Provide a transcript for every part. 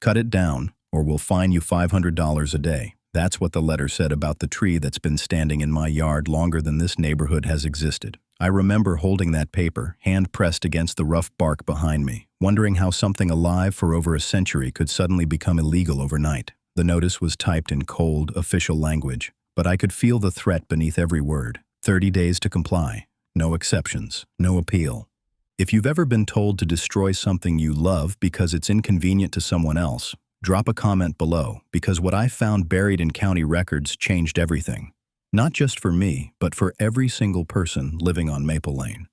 Cut it down, or we'll fine you $500 a day. That's what the letter said about the tree that's been standing in my yard longer than this neighborhood has existed. I remember holding that paper, hand pressed against the rough bark behind me, wondering how something alive for over a century could suddenly become illegal overnight. The notice was typed in cold, official language, but I could feel the threat beneath every word. 30 days to comply. No exceptions. No appeal. If you've ever been told to destroy something you love because it's inconvenient to someone else, drop a comment below, because what I found buried in county records changed everything. Not just for me, but for every single person living on Maple Lane.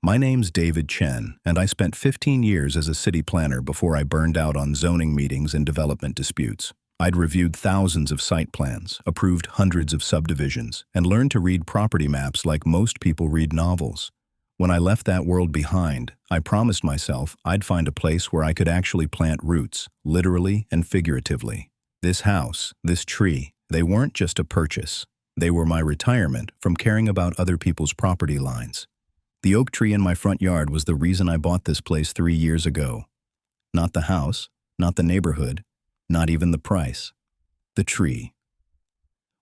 My name's David Chen, and I spent 15 years as a city planner before I burned out on zoning meetings and development disputes. I'd reviewed thousands of site plans, approved hundreds of subdivisions, and learned to read property maps like most people read novels. When I left that world behind, I promised myself I'd find a place where I could actually plant roots, literally and figuratively. This house, this tree, they weren't just a purchase. They were my retirement from caring about other people's property lines. The oak tree in my front yard was the reason I bought this place 3 years ago. Not the house, not the neighborhood, not even the price. The tree.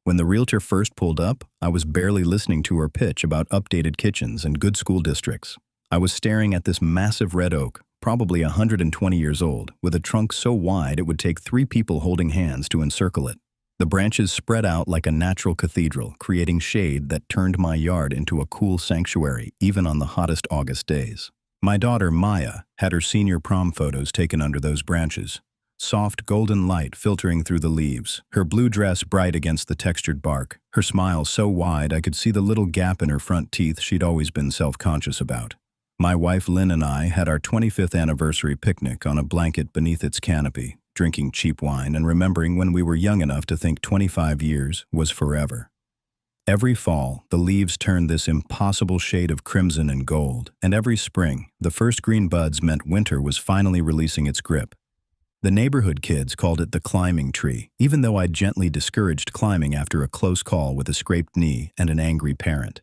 When the realtor first pulled up, I was barely listening to her pitch about updated kitchens and good school districts. I was staring at this massive red oak, probably 120 years old, with a trunk so wide it would take 3 people holding hands to encircle it. The branches spread out like a natural cathedral, creating shade that turned my yard into a cool sanctuary, even on the hottest August days. My daughter, Maya, had her senior prom photos taken under those branches. Soft golden light filtering through the leaves, her blue dress bright against the textured bark, her smile so wide I could see the little gap in her front teeth she'd always been self-conscious about. My wife Lynn and I had our 25th anniversary picnic on a blanket beneath its canopy, drinking cheap wine and remembering when we were young enough to think 25 years was forever. Every fall, the leaves turned this impossible shade of crimson and gold, and every spring, the first green buds meant winter was finally releasing its grip. The neighborhood kids called it the climbing tree, even though I'd gently discouraged climbing after a close call with a scraped knee and an angry parent.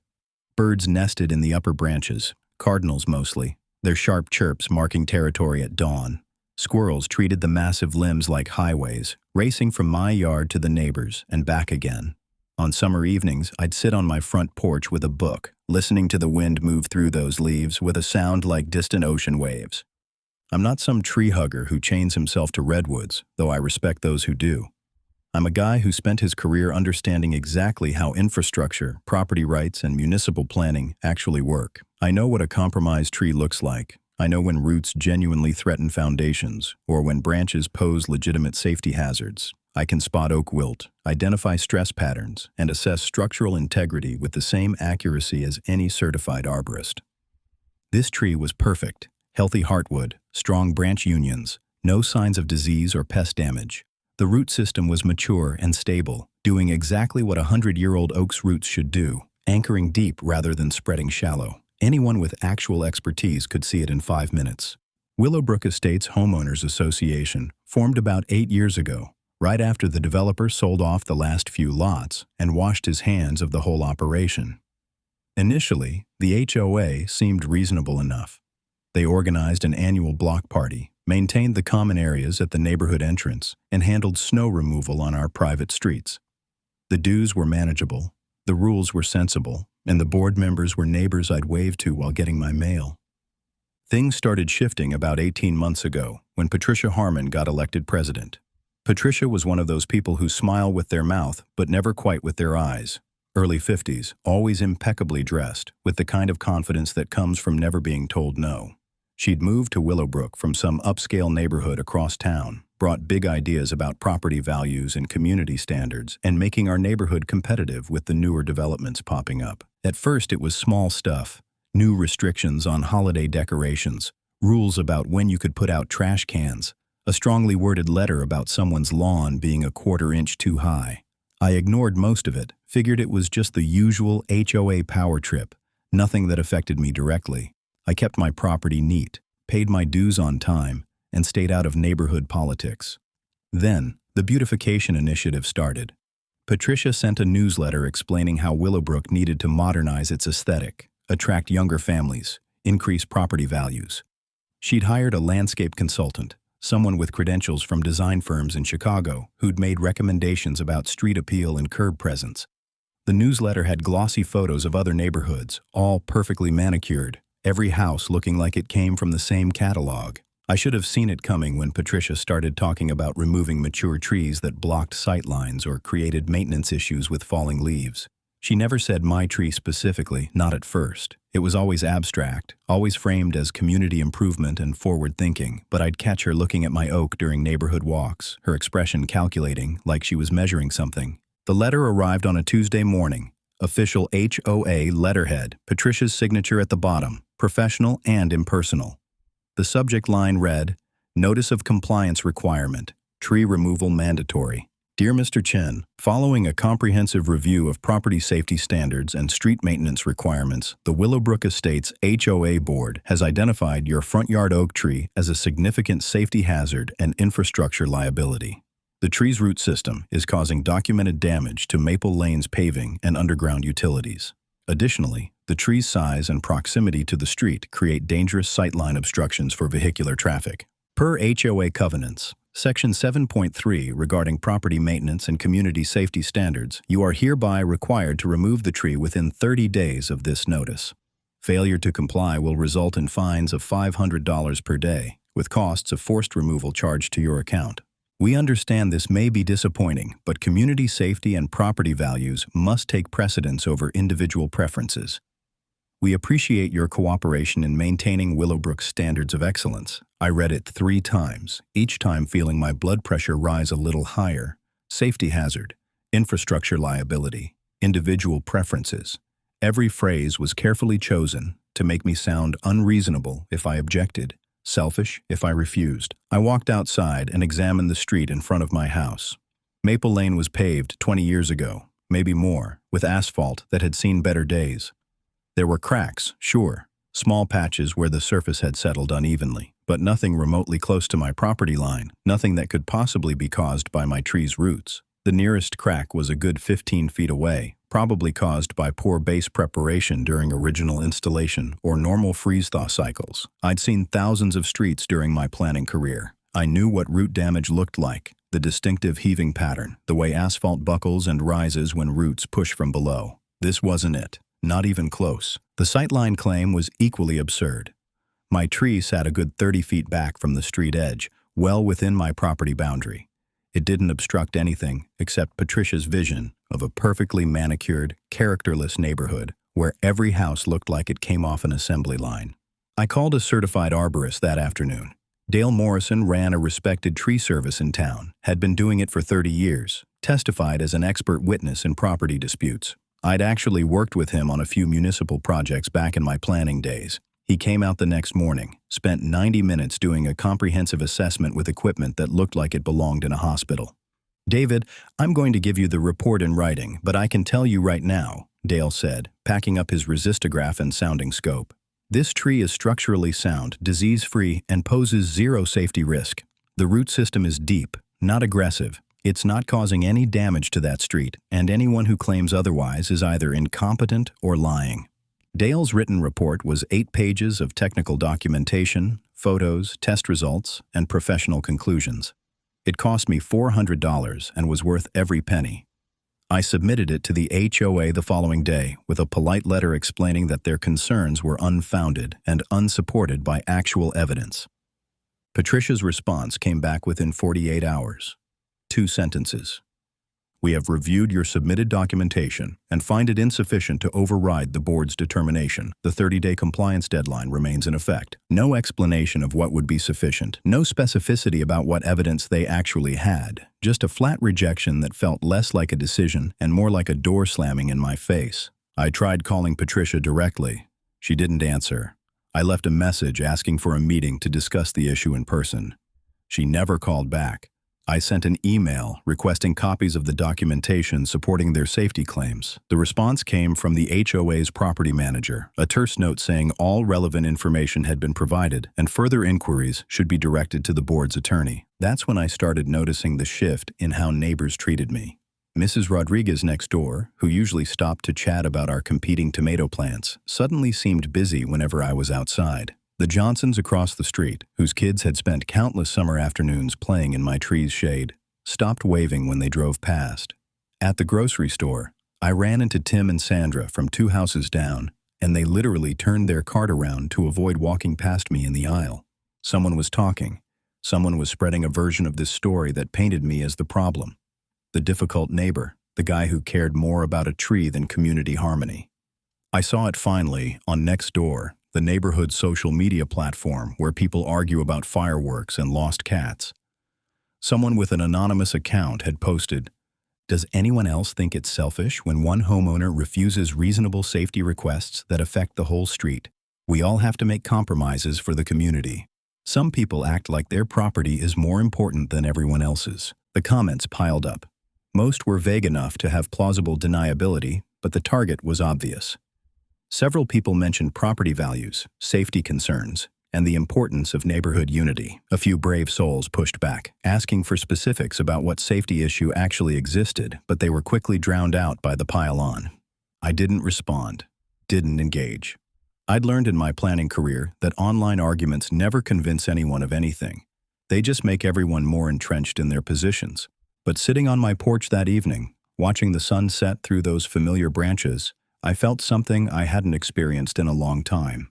Birds nested in the upper branches, cardinals mostly, their sharp chirps marking territory at dawn. Squirrels treated the massive limbs like highways, racing from my yard to the neighbors and back again. On summer evenings, I'd sit on my front porch with a book, listening to the wind move through those leaves with a sound like distant ocean waves. I'm not some tree hugger who chains himself to redwoods, though I respect those who do. I'm a guy who spent his career understanding exactly how infrastructure, property rights, and municipal planning actually work. I know what a compromised tree looks like. I know when roots genuinely threaten foundations, or when branches pose legitimate safety hazards. I can spot oak wilt, identify stress patterns, and assess structural integrity with the same accuracy as any certified arborist. This tree was perfect. Healthy heartwood, strong branch unions, no signs of disease or pest damage. The root system was mature and stable, doing exactly what a 100-year-old oak's roots should do, anchoring deep rather than spreading shallow. Anyone with actual expertise could see it in 5 minutes. Willowbrook Estates Homeowners Association formed about 8 years ago, right after the developer sold off the last few lots and washed his hands of the whole operation. Initially, the HOA seemed reasonable enough. They organized an annual block party, maintained the common areas at the neighborhood entrance, and handled snow removal on our private streets. The dues were manageable, the rules were sensible, and the board members were neighbors I'd wave to while getting my mail. Things started shifting about 18 months ago when Patricia Harmon got elected president. Patricia was one of those people who smile with their mouth but never quite with their eyes. Early 50s, always impeccably dressed, with the kind of confidence that comes from never being told no. She'd moved to Willowbrook from some upscale neighborhood across town, brought big ideas about property values and community standards, and making our neighborhood competitive with the newer developments popping up. At first, it was small stuff. New restrictions on holiday decorations, rules about when you could put out trash cans, a strongly worded letter about someone's lawn being a 1/4 inch too high. I ignored most of it, figured it was just the usual HOA power trip, nothing that affected me directly. I kept my property neat, paid my dues on time, and stayed out of neighborhood politics. Then, the beautification initiative started. Patricia sent a newsletter explaining how Willowbrook needed to modernize its aesthetic, attract younger families, increase property values. She'd hired a landscape consultant, someone with credentials from design firms in Chicago who'd made recommendations about street appeal and curb presence. The newsletter had glossy photos of other neighborhoods, all perfectly manicured, every house looking like it came from the same catalog. I should have seen it coming when Patricia started talking about removing mature trees that blocked sightlines or created maintenance issues with falling leaves. She never said my tree specifically, not at first. It was always abstract, always framed as community improvement and forward thinking, but I'd catch her looking at my oak during neighborhood walks, her expression calculating, like she was measuring something. The letter arrived on a Tuesday morning. Official HOA letterhead, Patricia's signature at the bottom, professional and impersonal. The subject line read, Notice of Compliance Requirement, Tree Removal Mandatory. Dear Mr. Chen, following a comprehensive review of property safety standards and street maintenance requirements, the Willowbrook Estates HOA Board has identified your front yard oak tree as a significant safety hazard and infrastructure liability. The tree's root system is causing documented damage to Maple Lane's paving and underground utilities. Additionally, the tree's size and proximity to the street create dangerous sightline obstructions for vehicular traffic. Per HOA covenants, Section 7.3 regarding property maintenance and community safety standards, you are hereby required to remove the tree within 30 days of this notice. Failure to comply will result in fines of $500 per day, with costs of forced removal charged to your account. We understand this may be disappointing, but community safety and property values must take precedence over individual preferences. We appreciate your cooperation in maintaining Willowbrook's standards of excellence. I read it 3 times, each time feeling my blood pressure rise a little higher. Safety hazard, infrastructure liability, individual preferences. Every phrase was carefully chosen to make me sound unreasonable if I objected, selfish if I refused. I walked outside and examined the street in front of my house. Maple Lane was paved 20 years ago, maybe more, with asphalt that had seen better days. There were cracks, sure, small patches where the surface had settled unevenly, but nothing remotely close to my property line, nothing that could possibly be caused by my tree's roots. The nearest crack was a good 15 feet away, probably caused by poor base preparation during original installation or normal freeze-thaw cycles. I'd seen thousands of streets during my planning career. I knew what root damage looked like, the distinctive heaving pattern, the way asphalt buckles and rises when roots push from below. This wasn't it. Not even close. The sightline claim was equally absurd. My tree sat a good 30 feet back from the street edge, well within my property boundary. It didn't obstruct anything except Patricia's vision of a perfectly manicured, characterless neighborhood where every house looked like it came off an assembly line. I called a certified arborist that afternoon. Dale Morrison ran a respected tree service in town, had been doing it for 30 years, testified as an expert witness in property disputes. I'd actually worked with him on a few municipal projects back in my planning days. He came out the next morning, spent 90 minutes doing a comprehensive assessment with equipment that looked like it belonged in a hospital. David, I'm going to give you the report in writing, but I can tell you right now, Dale said, packing up his resistograph and sounding scope. This tree is structurally sound, disease-free, and poses zero safety risk. The root system is deep, not aggressive. It's not causing any damage to that street, and anyone who claims otherwise is either incompetent or lying. Dale's written report was 8 pages of technical documentation, photos, test results, and professional conclusions. It cost me $400 and was worth every penny. I submitted it to the HOA the following day with a polite letter explaining that their concerns were unfounded and unsupported by actual evidence. Patricia's response came back within 48 hours. 2 sentences. We have reviewed your submitted documentation and find it insufficient to override the board's determination. The 30-day compliance deadline remains in effect. No explanation of what would be sufficient, no specificity about what evidence they actually had, just a flat rejection that felt less like a decision and more like a door slamming in my face. I tried calling Patricia directly. She didn't answer. I left a message asking for a meeting to discuss the issue in person. She never called back. I sent an email requesting copies of the documentation supporting their safety claims. The response came from the HOA's property manager, a terse note saying all relevant information had been provided and further inquiries should be directed to the board's attorney. That's when I started noticing the shift in how neighbors treated me. Mrs. Rodriguez next door, who usually stopped to chat about our competing tomato plants, suddenly seemed busy whenever I was outside. The Johnsons across the street, whose kids had spent countless summer afternoons playing in my tree's shade, stopped waving when they drove past. At the grocery store, I ran into Tim and Sandra from 2 houses down, and they literally turned their cart around to avoid walking past me in the aisle. Someone was talking. Someone was spreading a version of this story that painted me as the problem. The difficult neighbor, the guy who cared more about a tree than community harmony. I saw it finally on Nextdoor, the neighborhood social media platform where people argue about fireworks and lost cats. Someone with an anonymous account had posted, "Does anyone else think it's selfish when one homeowner refuses reasonable safety requests that affect the whole street? We all have to make compromises for the community. Some people act like their property is more important than everyone else's." The comments piled up. Most were vague enough to have plausible deniability, but the target was obvious. Several people mentioned property values, safety concerns, and the importance of neighborhood unity. A few brave souls pushed back, asking for specifics about what safety issue actually existed, but they were quickly drowned out by the pile-on. I didn't respond, didn't engage. I'd learned in my planning career that online arguments never convince anyone of anything. They just make everyone more entrenched in their positions. But sitting on my porch that evening, watching the sun set through those familiar branches, I felt something I hadn't experienced in a long time.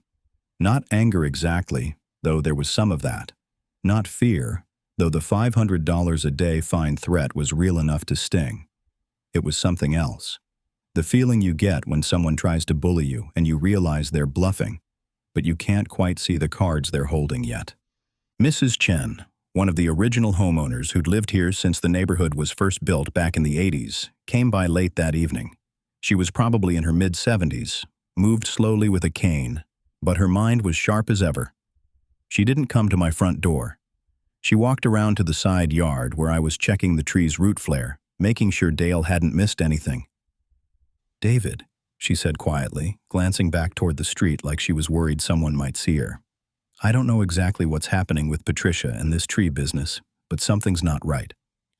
Not anger exactly, though there was some of that. Not fear, though the $500 a day fine threat was real enough to sting. It was something else. The feeling you get when someone tries to bully you and you realize they're bluffing, but you can't quite see the cards they're holding yet. Mrs. Chen, one of the original homeowners who'd lived here since the neighborhood was first built back in the 80s, came by late that evening. She was probably in her mid-70s, moved slowly with a cane, but her mind was sharp as ever. She didn't come to my front door. She walked around to the side yard where I was checking the tree's root flare, making sure Dale hadn't missed anything. "David," she said quietly, glancing back toward the street like she was worried someone might see her. "I don't know exactly what's happening with Patricia and this tree business, but something's not right.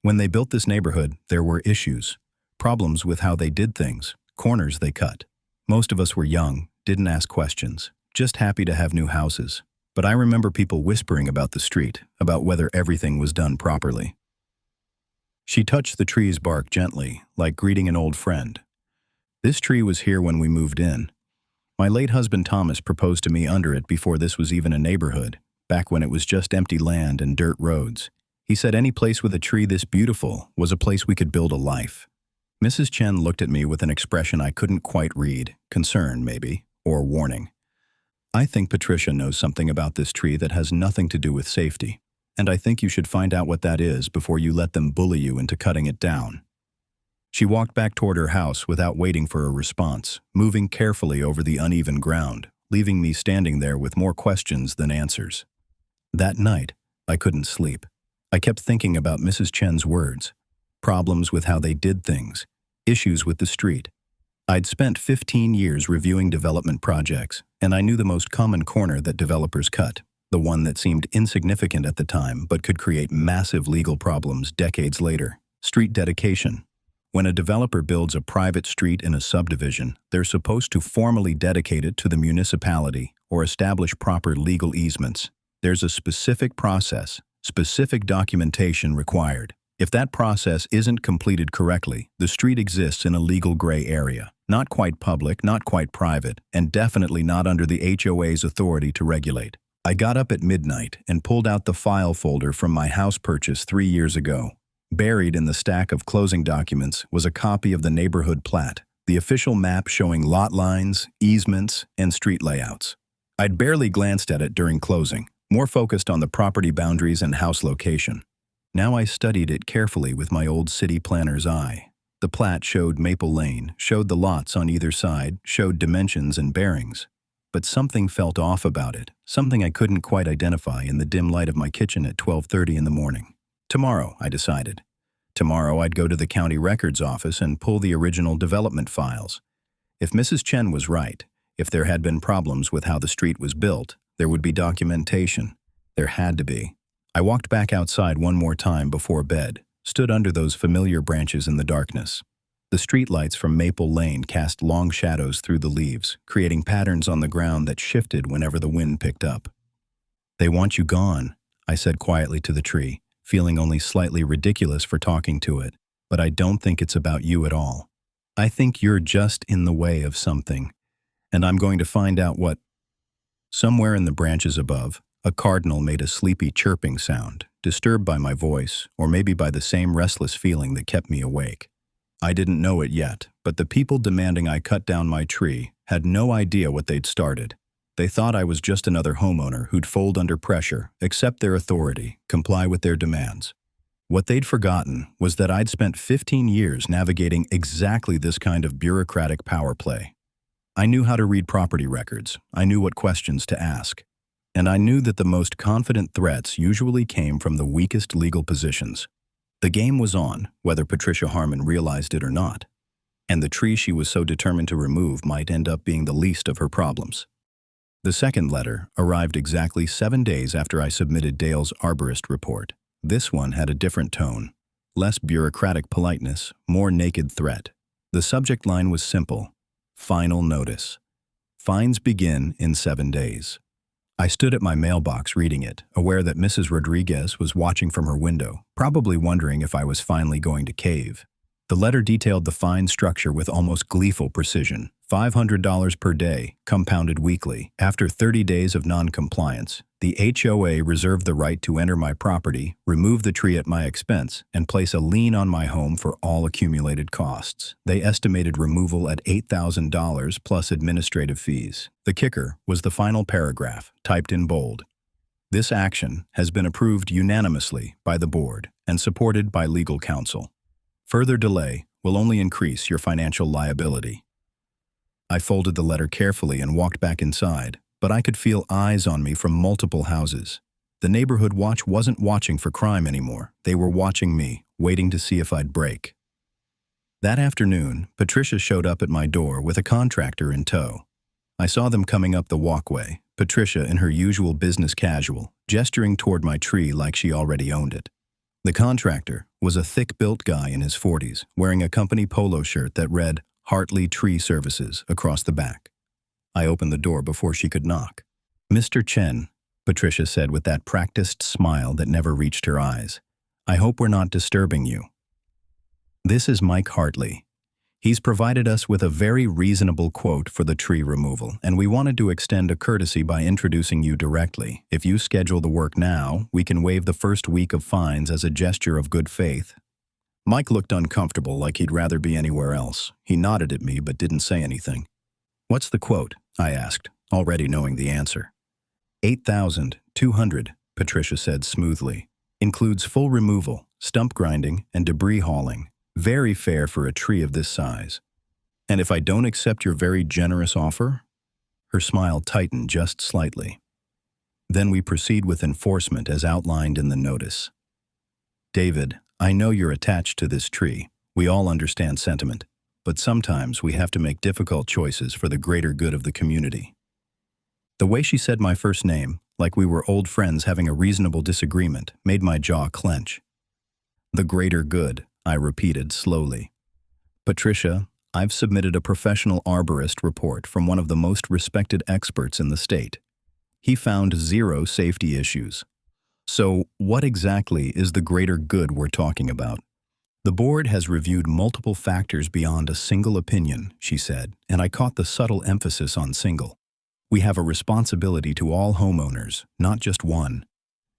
When they built this neighborhood, there were issues. Problems with how they did things, corners they cut. Most of us were young, didn't ask questions, just happy to have new houses. But I remember people whispering about the street, about whether everything was done properly." She touched the tree's bark gently, like greeting an old friend. "This tree was here when we moved in. My late husband Thomas proposed to me under it before this was even a neighborhood, back when it was just empty land and dirt roads. He said any place with a tree this beautiful was a place we could build a life." Mrs. Chen looked at me with an expression I couldn't quite read, concern maybe, or warning. "I think Patricia knows something about this tree that has nothing to do with safety, and I think you should find out what that is before you let them bully you into cutting it down." She walked back toward her house without waiting for a response, moving carefully over the uneven ground, leaving me standing there with more questions than answers. That night, I couldn't sleep. I kept thinking about Mrs. Chen's words. Problems with how they did things, issues with the street. I'd spent 15 years reviewing development projects, and I knew the most common corner that developers cut, the one that seemed insignificant at the time but could create massive legal problems decades later: street dedication. When a developer builds a private street in a subdivision, they're supposed to formally dedicate it to the municipality or establish proper legal easements. There's a specific process, specific documentation required. If that process isn't completed correctly, the street exists in a legal gray area, not quite public, not quite private, and definitely not under the HOA's authority to regulate. I got up at midnight and pulled out the file folder from my house purchase 3 years ago. Buried in the stack of closing documents was a copy of the neighborhood plat, the official map showing lot lines, easements, and street layouts. I'd barely glanced at it during closing, more focused on the property boundaries and house location. Now I studied it carefully with my old city planner's eye. The plat showed Maple Lane, showed the lots on either side, showed dimensions and bearings. But something felt off about it, something I couldn't quite identify in the dim light of my kitchen at 12:30 in the morning. Tomorrow, I decided. Tomorrow I'd go to the county records office and pull the original development files. If Mrs. Chen was right, if there had been problems with how the street was built, there would be documentation. There had to be. I walked back outside one more time before bed, stood under those familiar branches in the darkness. The streetlights from Maple Lane cast long shadows through the leaves, creating patterns on the ground that shifted whenever the wind picked up. They want you gone, I said quietly to the tree, feeling only slightly ridiculous for talking to it. But I don't think it's about you at all. I think you're just in the way of something, and I'm going to find out what. Somewhere in the branches above, a cardinal made a sleepy chirping sound, disturbed by my voice, or maybe by the same restless feeling that kept me awake. I didn't know it yet, but the people demanding I cut down my tree had no idea what they'd started. They thought I was just another homeowner who'd fold under pressure, accept their authority, comply with their demands. What they'd forgotten was that I'd spent 15 years navigating exactly this kind of bureaucratic power play. I knew how to read property records, I knew what questions to ask, and I knew that the most confident threats usually came from the weakest legal positions. The game was on, whether Patricia Harmon realized it or not, and the tree she was so determined to remove might end up being the least of her problems. The second letter arrived exactly 7 days after I submitted Dale's arborist report. This one had a different tone, less bureaucratic politeness, more naked threat. The subject line was simple: final notice. Fines begin in 7 days. I stood at my mailbox reading it, aware that Mrs. Rodriguez was watching from her window, probably wondering if I was finally going to cave. The letter detailed the fine structure with almost gleeful precision: $500 per day, compounded weekly. After 30 days of non-compliance, the HOA reserved the right to enter my property, remove the tree at my expense, and place a lien on my home for all accumulated costs. They estimated removal at $8,000 plus administrative fees. The kicker was the final paragraph, typed in bold. This action has been approved unanimously by the board and supported by legal counsel. Further delay will only increase your financial liability. I folded the letter carefully and walked back inside, but I could feel eyes on me from multiple houses. The neighborhood watch wasn't watching for crime anymore. They were watching me, waiting to see if I'd break. That afternoon, Patricia showed up at my door with a contractor in tow. I saw them coming up the walkway, Patricia in her usual business casual, gesturing toward my tree like she already owned it. The contractor was a thick-built guy in his 40s, wearing a company polo shirt that read Hartley Tree Services across the back. I opened the door before she could knock. "Mr. Chen," Patricia said with that practiced smile that never reached her eyes, "I hope we're not disturbing you. This is Mike Hartley. He's provided us with a very reasonable quote for the tree removal, and we wanted to extend a courtesy by introducing you directly. If you schedule the work now, we can waive the first week of fines as a gesture of good faith." Mike looked uncomfortable, like he'd rather be anywhere else. He nodded at me but didn't say anything. "What's the quote?" I asked, already knowing the answer. $8,200, Patricia said smoothly. "Includes full removal, stump grinding, and debris hauling. Very fair for a tree of this size. And if I don't accept your very generous offer?" Her smile tightened just slightly. "Then we proceed with enforcement as outlined in the notice. David, I know you're attached to this tree. We all understand sentiment. But sometimes we have to make difficult choices for the greater good of the community." The way she said my first name, like we were old friends having a reasonable disagreement, made my jaw clench. "The greater good," I repeated slowly. "Patricia, I've submitted a professional arborist report from one of the most respected experts in the state. He found 0 safety issues. So what exactly is the greater good we're talking about?" "The board has reviewed multiple factors beyond a single opinion," she said, and I caught the subtle emphasis on single. "We have a responsibility to all homeowners, not just one."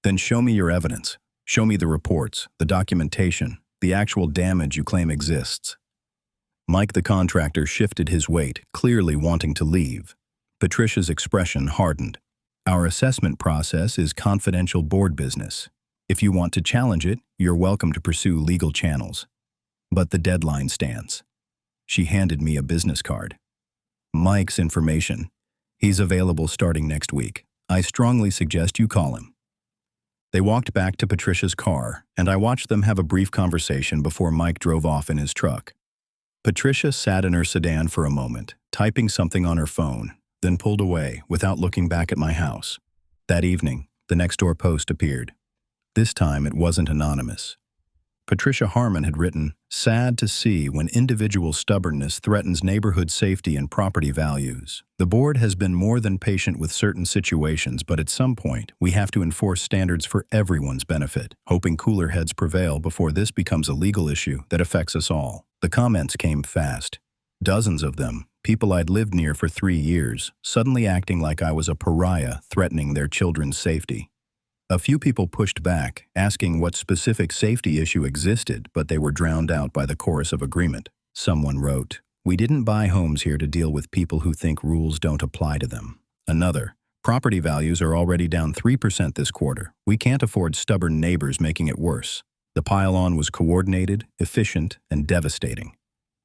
"Then show me your evidence. Show me the reports, the documentation, the actual damage you claim exists." Mike the contractor shifted his weight, clearly wanting to leave. Patricia's expression hardened. "Our assessment process is confidential board business. If you want to challenge it, you're welcome to pursue legal channels. But the deadline stands." She handed me a business card. "Mike's information. He's available starting next week. I strongly suggest you call him." They walked back to Patricia's car, and I watched them have a brief conversation before Mike drove off in his truck. Patricia sat in her sedan for a moment, typing something on her phone, then pulled away without looking back at my house. That evening, the next-door post appeared. This time it wasn't anonymous. Patricia Harmon had written, "Sad to see when individual stubbornness threatens neighborhood safety and property values. The board has been more than patient with certain situations, but at some point, we have to enforce standards for everyone's benefit, hoping cooler heads prevail before this becomes a legal issue that affects us all." The comments came fast. Dozens of them, people I'd lived near for 3 years, suddenly acting like I was a pariah threatening their children's safety. A few people pushed back, asking what specific safety issue existed, but they were drowned out by the chorus of agreement. Someone wrote, "We didn't buy homes here to deal with people who think rules don't apply to them." Another, "Property values are already down 3% this quarter. We can't afford stubborn neighbors making it worse." The pile-on was coordinated, efficient, and devastating.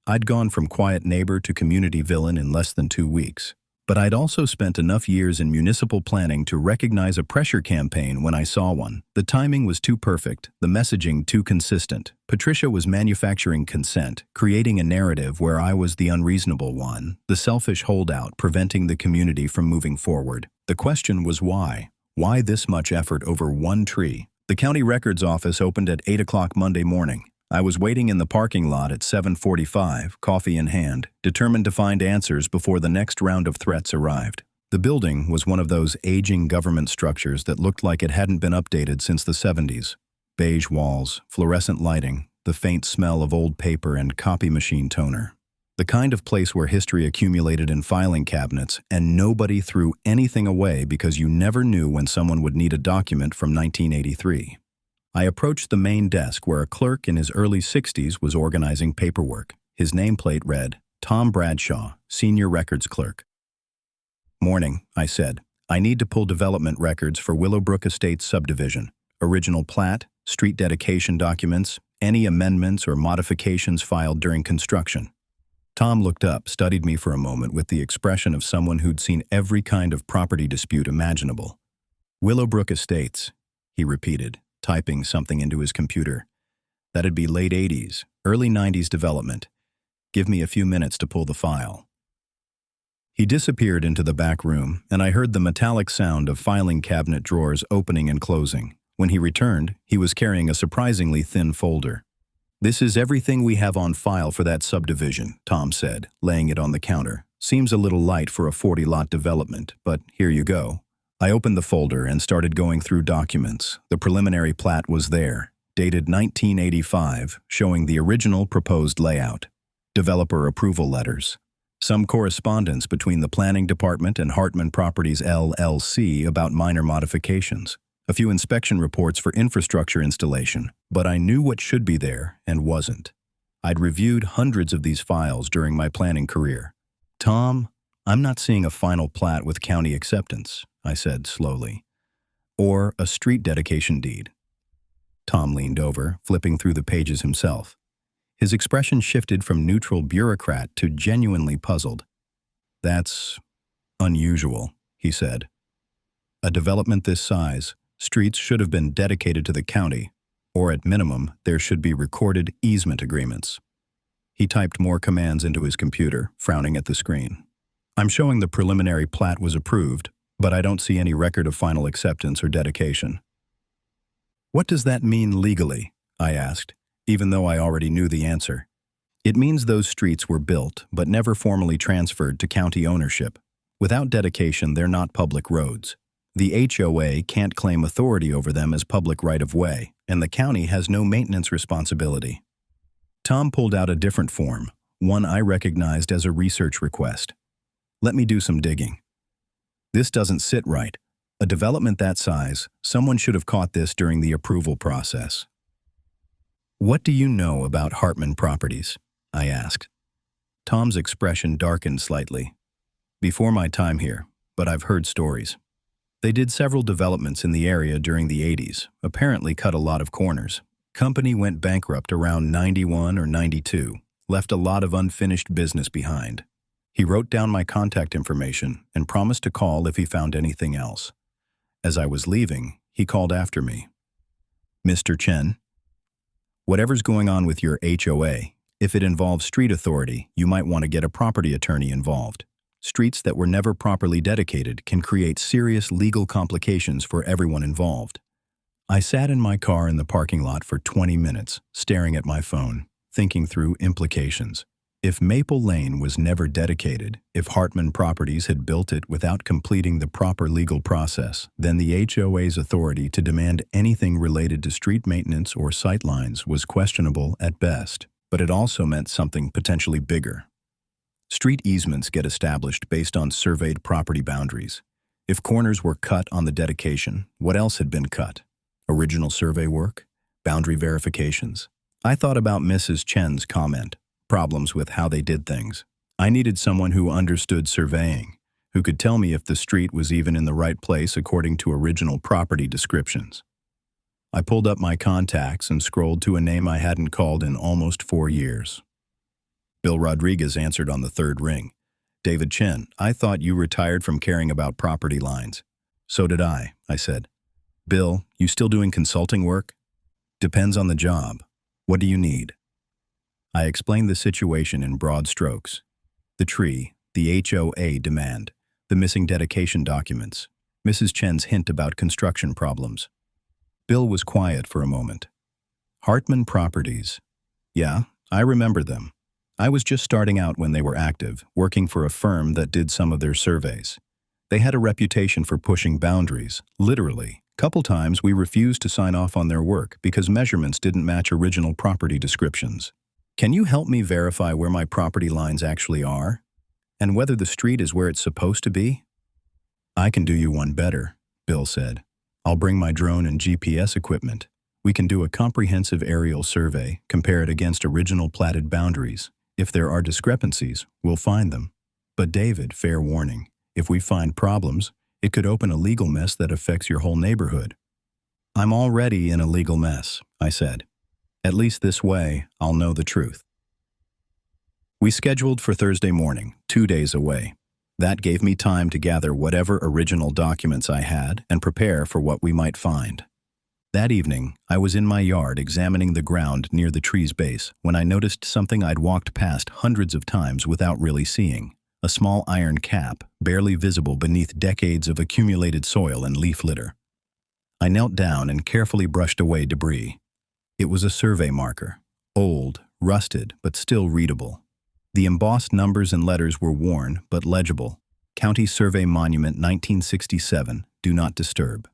I'd gone from quiet neighbor to community villain in less than 2 weeks. But I'd also spent enough years in municipal planning to recognize a pressure campaign when I saw one. The timing was too perfect, the messaging too consistent. Patricia was manufacturing consent, creating a narrative where I was the unreasonable one, the selfish holdout preventing the community from moving forward. The question was why? Why this much effort over one tree? The county records office opened at 8 o'clock Monday morning. I was waiting in the parking lot at 7:45, coffee in hand, determined to find answers before the next round of threats arrived. The building was one of those aging government structures that looked like it hadn't been updated since the 70s. Beige walls, fluorescent lighting, the faint smell of old paper and copy machine toner. The kind of place where history accumulated in filing cabinets and nobody threw anything away because you never knew when someone would need a document from 1983. I approached the main desk where a clerk in his early 60s was organizing paperwork. His nameplate read, "Tom Bradshaw, Senior Records Clerk." "Morning," I said. "I need to pull development records for Willowbrook Estates subdivision. Original plat, street dedication documents, any amendments or modifications filed during construction." Tom looked up, studied me for a moment with the expression of someone who'd seen every kind of property dispute imaginable. "Willowbrook Estates," he repeated, typing something into his computer. "That'd be late 80s, early 90s development. Give me a few minutes to pull the file." He disappeared into the back room, and I heard the metallic sound of filing cabinet drawers opening and closing. When he returned, he was carrying a surprisingly thin folder. "This is everything we have on file for that subdivision," Tom said, laying it on the counter. "Seems a little light for a 40-lot development, but here you go." I opened the folder and started going through documents. The preliminary plat was there, dated 1985, showing the original proposed layout. Developer approval letters. Some correspondence between the planning department and Hartman Properties LLC about minor modifications. A few inspection reports for infrastructure installation, but I knew what should be there and wasn't. I'd reviewed hundreds of these files during my planning career. "Tom, I'm not seeing a final plat with county acceptance," I said slowly, "or a street dedication deed." Tom leaned over, flipping through the pages himself. His expression shifted from neutral bureaucrat to genuinely puzzled. "That's unusual," he said. "A development this size, streets should have been dedicated to the county, or at minimum, there should be recorded easement agreements." He typed more commands into his computer, frowning at the screen. "I'm showing the preliminary plat was approved, but I don't see any record of final acceptance or dedication." "What does that mean legally?" I asked, even though I already knew the answer. "It means those streets were built, but never formally transferred to county ownership. Without dedication, they're not public roads. The HOA can't claim authority over them as public right-of-way, and the county has no maintenance responsibility." Tom pulled out a different form, one I recognized as a research request. "Let me do some digging. This doesn't sit right. A development that size, someone should have caught this during the approval process." "What do you know about Hartman Properties?" I asked. Tom's expression darkened slightly. "Before my time here, but I've heard stories. They did several developments in the area during the 80s, apparently cut a lot of corners. Company went bankrupt around 91 or 92, left a lot of unfinished business behind." He wrote down my contact information and promised to call if he found anything else. As I was leaving, he called after me. "Mr. Chen, whatever's going on with your HOA, if it involves street authority, you might want to get a property attorney involved. Streets that were never properly dedicated can create serious legal complications for everyone involved." I sat in my car in the parking lot for 20 minutes, staring at my phone, thinking through implications. If Maple Lane was never dedicated, if Hartman Properties had built it without completing the proper legal process, then the HOA's authority to demand anything related to street maintenance or sightlines was questionable at best. But it also meant something potentially bigger. Street easements get established based on surveyed property boundaries. If corners were cut on the dedication, what else had been cut? Original survey work? Boundary verifications? I thought about Mrs. Chen's comment. Problems with how they did things. I needed someone who understood surveying, who could tell me if the street was even in the right place according to original property descriptions. I pulled up my contacts and scrolled to a name I hadn't called in almost 4 years. Bill Rodriguez answered on the third ring. David Chen, I thought you retired from caring about property lines. So did I said. Bill, you still doing consulting work? Depends on the job. What do you need? I explained the situation in broad strokes. The tree, the HOA demand, the missing dedication documents, Mrs. Chen's hint about construction problems. Bill was quiet for a moment. Hartman Properties. Yeah, I remember them. I was just starting out when they were active, working for a firm that did some of their surveys. They had a reputation for pushing boundaries, literally. Couple times we refused to sign off on their work because measurements didn't match original property descriptions. Can you help me verify where my property lines actually are? And whether the street is where it's supposed to be? I can do you one better, Bill said. I'll bring my drone and GPS equipment. We can do a comprehensive aerial survey, compare it against original platted boundaries. If there are discrepancies, we'll find them. But David, fair warning, if we find problems, it could open a legal mess that affects your whole neighborhood. I'm already in a legal mess, I said. At least this way, I'll know the truth. We scheduled for Thursday morning, 2 days away. That gave me time to gather whatever original documents I had and prepare for what we might find. That evening, I was in my yard examining the ground near the tree's base when I noticed something I'd walked past hundreds of times without really seeing. A small iron cap, barely visible beneath decades of accumulated soil and leaf litter. I knelt down and carefully brushed away debris. It was a survey marker, old, rusted, but still readable. The embossed numbers and letters were worn, but legible. County Survey Monument 1967, do not disturb.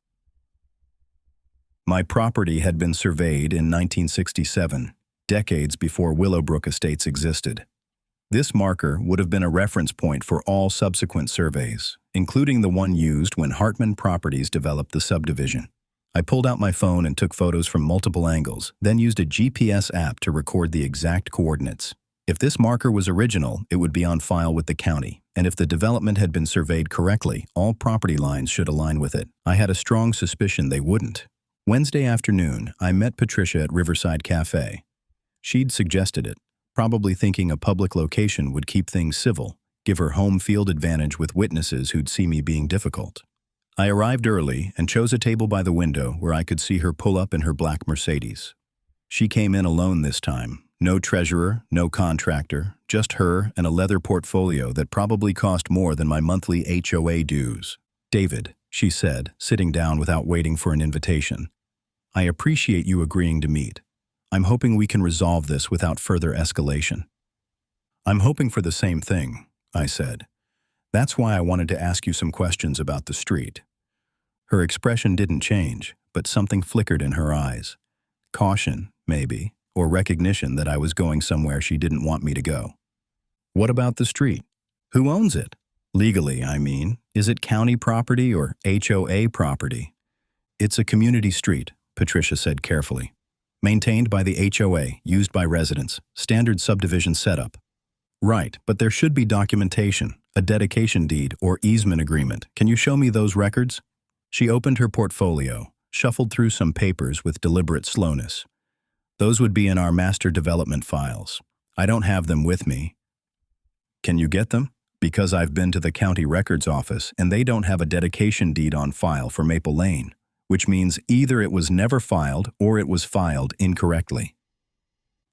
My property had been surveyed in 1967, decades before Willowbrook Estates existed. This marker would have been a reference point for all subsequent surveys, including the one used when Hartman Properties developed the subdivision. I pulled out my phone and took photos from multiple angles, then used a GPS app to record the exact coordinates. If this marker was original, it would be on file with the county, and if the development had been surveyed correctly, all property lines should align with it. I had a strong suspicion they wouldn't. Wednesday afternoon, I met Patricia at Riverside Cafe. She'd suggested it, probably thinking a public location would keep things civil, give her home field advantage with witnesses who'd see me being difficult. I arrived early and chose a table by the window where I could see her pull up in her black Mercedes. She came in alone this time. No treasurer, no contractor, just her and a leather portfolio that probably cost more than my monthly HOA dues. David, she said, sitting down without waiting for an invitation. I appreciate you agreeing to meet. I'm hoping we can resolve this without further escalation. I'm hoping for the same thing, I said. That's why I wanted to ask you some questions about the street. Her expression didn't change, but something flickered in her eyes. Caution, maybe, or recognition that I was going somewhere she didn't want me to go. What about the street? Who owns it? Legally, I mean. Is it county property or HOA property? It's a community street, Patricia said carefully. Maintained by the HOA, used by residents, standard subdivision setup. Right, but there should be documentation, a dedication deed or easement agreement. Can you show me those records? She opened her portfolio, shuffled through some papers with deliberate slowness. Those would be in our master development files. I don't have them with me. Can you get them? Because I've been to the county records office and they don't have a dedication deed on file for Maple Lane, which means either it was never filed or it was filed incorrectly.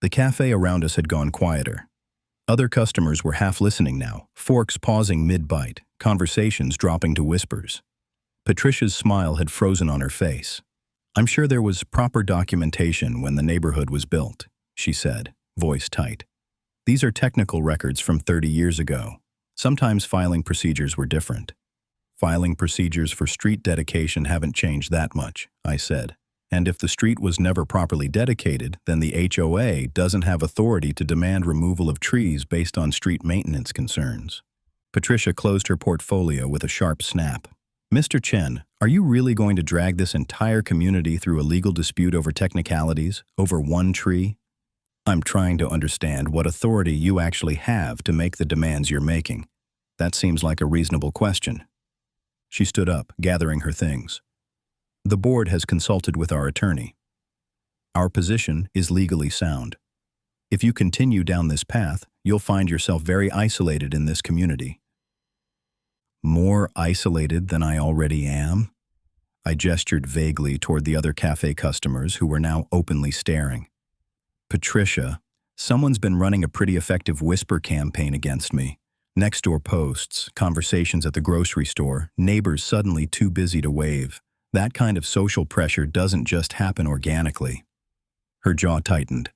The cafe around us had gone quieter. Other customers were half listening now, forks pausing mid-bite, conversations dropping to whispers. Patricia's smile had frozen on her face. I'm sure there was proper documentation when the neighborhood was built, she said, voice tight. These are technical records from 30 years ago. Sometimes filing procedures were different. Filing procedures for street dedication haven't changed that much, I said. And if the street was never properly dedicated, then the HOA doesn't have authority to demand removal of trees based on street maintenance concerns. Patricia closed her portfolio with a sharp snap. Mr. Chen, are you really going to drag this entire community through a legal dispute over technicalities, over one tree? I'm trying to understand what authority you actually have to make the demands you're making. That seems like a reasonable question. She stood up, gathering her things. The board has consulted with our attorney. Our position is legally sound. If you continue down this path, you'll find yourself very isolated in this community. More isolated than I already am? I gestured vaguely toward the other cafe customers who were now openly staring. Patricia, someone's been running a pretty effective whisper campaign against me. Next-door posts, conversations at the grocery store, neighbors suddenly too busy to wave. That kind of social pressure doesn't just happen organically. Her jaw tightened.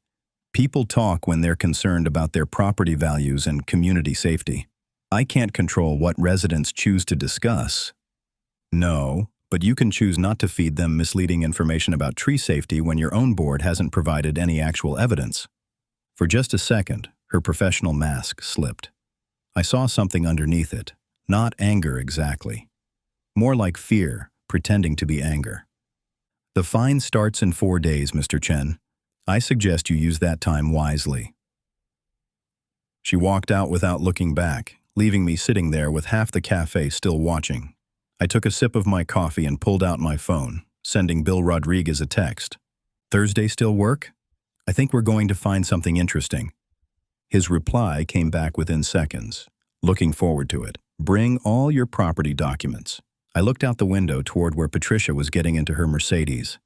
People talk when they're concerned about their property values and community safety. I can't control what residents choose to discuss. No, but you can choose not to feed them misleading information about tree safety when your own board hasn't provided any actual evidence. For just a second, her professional mask slipped. I saw something underneath it, not anger exactly. More like fear, pretending to be anger. The fine starts in 4 days, Mr. Chen. I suggest you use that time wisely. She walked out without looking back, leaving me sitting there with half the cafe still watching. I took a sip of my coffee and pulled out my phone, sending Bill Rodriguez a text. Thursday still work? I think we're going to find something interesting. His reply came back within seconds. Looking forward to it. Bring all your property documents. I looked out the window toward where Patricia was getting into her Mercedes.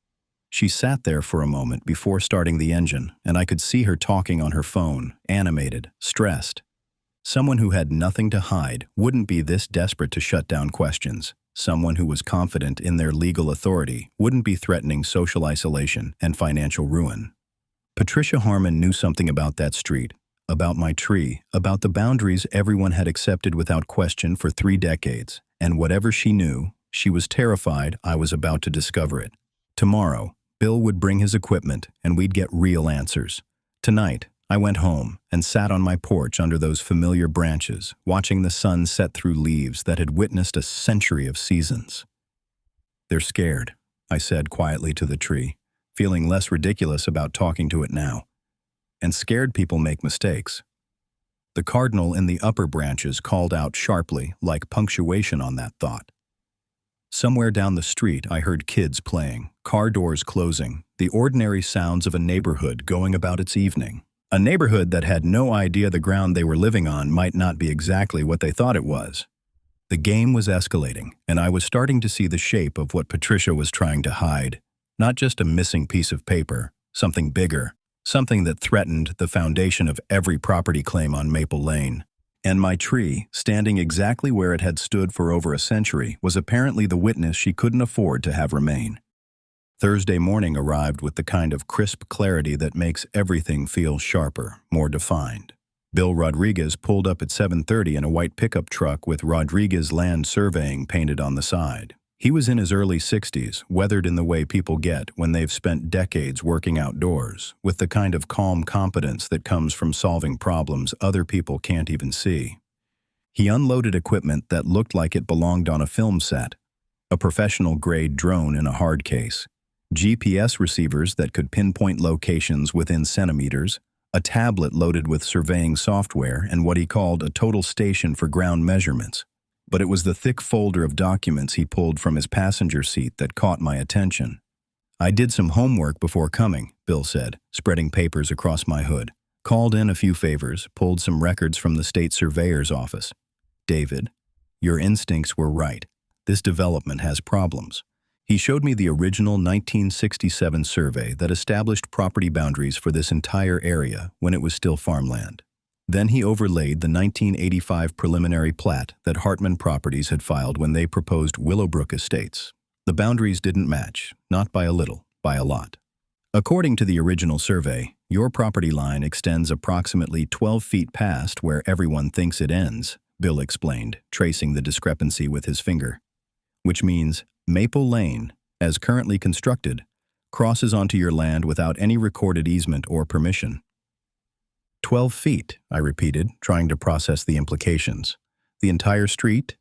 She sat there for a moment before starting the engine, and I could see her talking on her phone, animated, stressed. Someone who had nothing to hide wouldn't be this desperate to shut down questions. Someone who was confident in their legal authority wouldn't be threatening social isolation and financial ruin. Patricia Harmon knew something about that street, about my tree, about the boundaries everyone had accepted without question for 3 decades, and whatever she knew, she was terrified I was about to discover it. Tomorrow, Bill would bring his equipment and we'd get real answers. Tonight, I went home and sat on my porch under those familiar branches, watching the sun set through leaves that had witnessed a century of seasons. They're scared, I said quietly to the tree, feeling less ridiculous about talking to it now. And scared people make mistakes. The cardinal in the upper branches called out sharply, like punctuation on that thought. Somewhere down the street, I heard kids playing, car doors closing, the ordinary sounds of a neighborhood going about its evening. A neighborhood that had no idea the ground they were living on might not be exactly what they thought it was. The game was escalating, and I was starting to see the shape of what Patricia was trying to hide. Not just a missing piece of paper, something bigger, something that threatened the foundation of every property claim on Maple Lane. And my tree, standing exactly where it had stood for over a century, was apparently the witness she couldn't afford to have remain. Thursday morning arrived with the kind of crisp clarity that makes everything feel sharper, more defined. Bill Rodriguez pulled up at 7:30 in a white pickup truck with Rodriguez Land Surveying painted on the side. He was in his early 60s, weathered in the way people get when they've spent decades working outdoors, with the kind of calm competence that comes from solving problems other people can't even see. He unloaded equipment that looked like it belonged on a film set, a professional-grade drone in a hard case, GPS receivers that could pinpoint locations within centimeters, a tablet loaded with surveying software, and what he called a total station for ground measurements. But it was the thick folder of documents he pulled from his passenger seat that caught my attention. I did some homework before coming, Bill said, spreading papers across my hood. Called in a few favors, pulled some records from the state surveyor's office. David, your instincts were right. This development has problems. He showed me the original 1967 survey that established property boundaries for this entire area when it was still farmland. Then he overlaid the 1985 preliminary plat that Hartman Properties had filed when they proposed Willowbrook Estates. The boundaries didn't match, not by a little, by a lot. According to the original survey, your property line extends approximately 12 feet past where everyone thinks it ends, Bill explained, tracing the discrepancy with his finger. Which means Maple Lane, as currently constructed, crosses onto your land without any recorded easement or permission. 12 feet, I repeated, trying to process the implications. The entire street?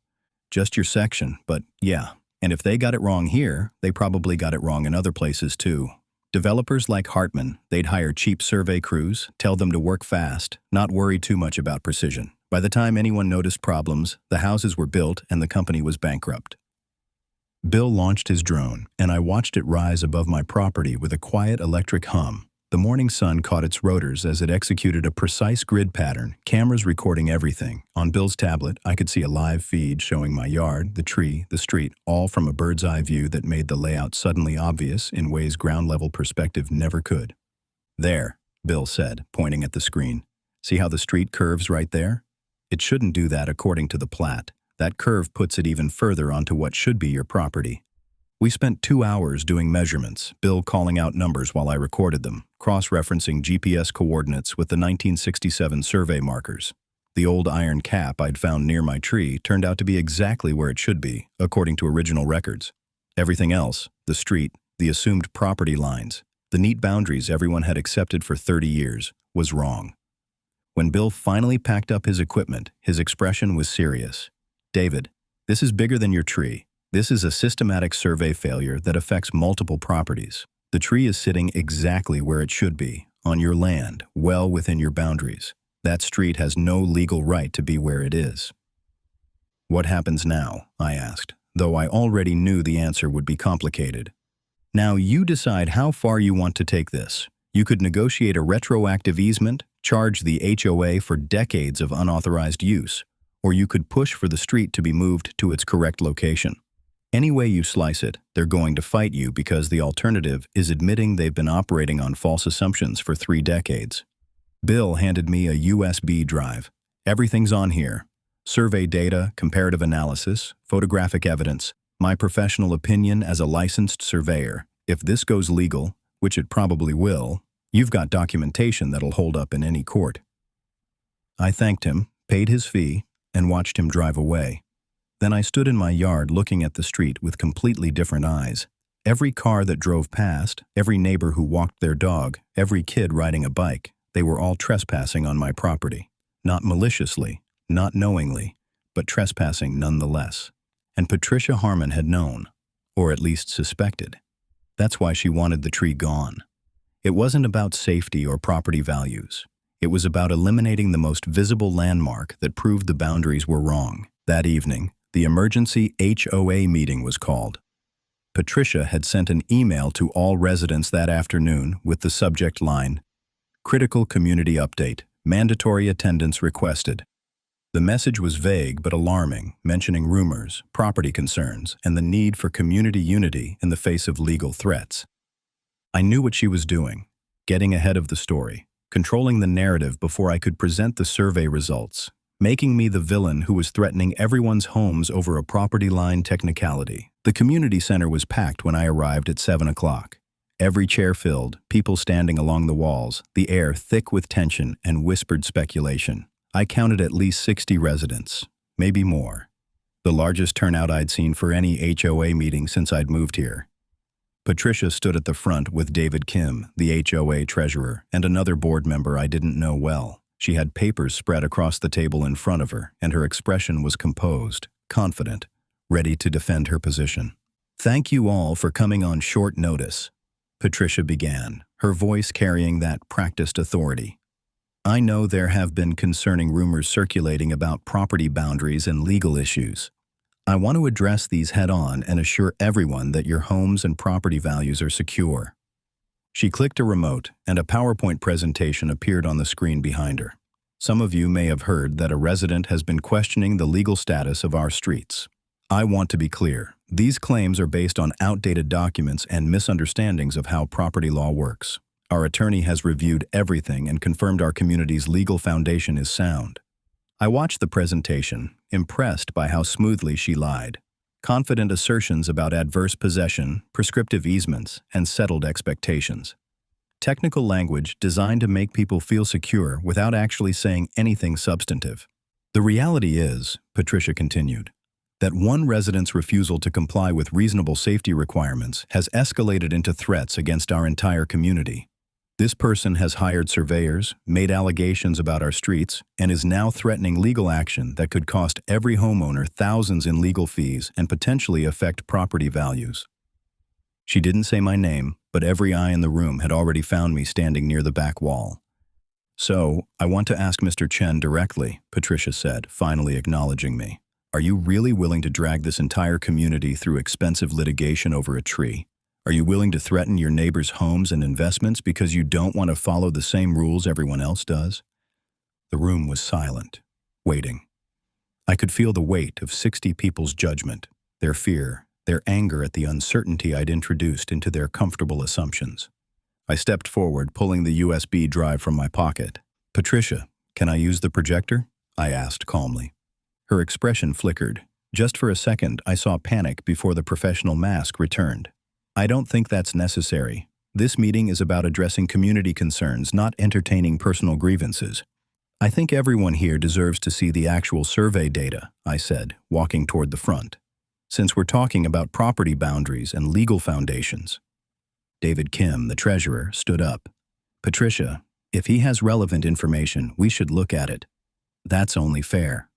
Just your section, but yeah. And if they got it wrong here, they probably got it wrong in other places too. Developers like Hartman, they'd hire cheap survey crews, tell them to work fast, not worry too much about precision. By the time anyone noticed problems, the houses were built and the company was bankrupt. Bill launched his drone, and I watched it rise above my property with a quiet electric hum. The morning sun caught its rotors as it executed a precise grid pattern, cameras recording everything. On Bill's tablet, I could see a live feed showing my yard, the tree, the street, all from a bird's-eye view that made the layout suddenly obvious in ways ground-level perspective never could. There, Bill said, pointing at the screen. See how the street curves right there? It shouldn't do that according to the plat. That curve puts it even further onto what should be your property. We spent 2 hours doing measurements, Bill calling out numbers while I recorded them, cross-referencing GPS coordinates with the 1967 survey markers. The old iron cap I'd found near my tree turned out to be exactly where it should be, according to original records. Everything else, the street, the assumed property lines, the neat boundaries everyone had accepted for 30 years, was wrong. When Bill finally packed up his equipment, his expression was serious. David, this is bigger than your tree. This is a systematic survey failure that affects multiple properties. The tree is sitting exactly where it should be, on your land, well within your boundaries. That street has no legal right to be where it is. What happens now? I asked, though I already knew the answer would be complicated. Now you decide how far you want to take this. You could negotiate a retroactive easement, charge the HOA for decades of unauthorized use, or you could push for the street to be moved to its correct location. Any way you slice it, they're going to fight you because the alternative is admitting they've been operating on false assumptions for 3 decades. Bill handed me a USB drive. Everything's on here. Survey data, comparative analysis, photographic evidence, my professional opinion as a licensed surveyor. If this goes legal, which it probably will, you've got documentation that'll hold up in any court. I thanked him, paid his fee, and watched him drive away. Then I stood in my yard looking at the street with completely different eyes. Every car that drove past, every neighbor who walked their dog, every kid riding a bike, they were all trespassing on my property. Not maliciously, not knowingly, but trespassing nonetheless. And Patricia Harmon had known, or at least suspected. That's why she wanted the tree gone. It wasn't about safety or property values. It was about eliminating the most visible landmark that proved the boundaries were wrong. That evening, the emergency HOA meeting was called. Patricia had sent an email to all residents that afternoon with the subject line, "Critical Community Update, Mandatory Attendance Requested." The message was vague but alarming, mentioning rumors, property concerns, and the need for community unity in the face of legal threats. I knew what she was doing, getting ahead of the story, controlling the narrative before I could present the survey results, making me the villain who was threatening everyone's homes over a property line technicality. The community center was packed when I arrived at 7 o'clock. Every chair filled, people standing along the walls, the air thick with tension and whispered speculation. I counted at least 60 residents, maybe more. The largest turnout I'd seen for any HOA meeting since I'd moved here. Patricia stood at the front with David Kim, the HOA treasurer, and another board member I didn't know well. She had papers spread across the table in front of her, and her expression was composed, confident, ready to defend her position. "Thank you all for coming on short notice," Patricia began, her voice carrying that practiced authority. "I know there have been concerning rumors circulating about property boundaries and legal issues. I want to address these head-on and assure everyone that your homes and property values are secure." She clicked a remote, and a PowerPoint presentation appeared on the screen behind her. Some of you may have heard that a resident has been questioning the legal status of our streets. I want to be clear. These claims are based on outdated documents and misunderstandings of how property law works. Our attorney has reviewed everything and confirmed our community's legal foundation is sound. I watched the presentation, impressed by how smoothly she lied. confident assertions about adverse possession, prescriptive easements, and settled expectations. Technical language designed to make people feel secure without actually saying anything substantive. The reality is, Patricia continued, that one resident's refusal to comply with reasonable safety requirements has escalated into threats against our entire community. This person has hired surveyors, made allegations about our streets, and is now threatening legal action that could cost every homeowner thousands in legal fees and potentially affect property values. She didn't say my name, but every eye in the room had already found me standing near the back wall. "So, I want to ask Mr. Chen directly," Patricia said, finally acknowledging me. "Are you really willing to drag this entire community through expensive litigation over a tree? Are you willing to threaten your neighbors' homes and investments because you don't want to follow the same rules everyone else does?" The room was silent, waiting. I could feel the weight of 60 people's judgment, their fear, their anger at the uncertainty I'd introduced into their comfortable assumptions. I stepped forward, pulling the USB drive from my pocket. "Patricia, can I use the projector?" I asked calmly. Her expression flickered. Just for a second, I saw panic before the professional mask returned. "I don't think that's necessary. This meeting is about addressing community concerns, not entertaining personal grievances." "I think everyone here deserves to see the actual survey data," I said, walking toward the front, "since we're talking about property boundaries and legal foundations." David Kim, the treasurer, stood up. "Patricia, if he has relevant information, we should look at it. That's only fair."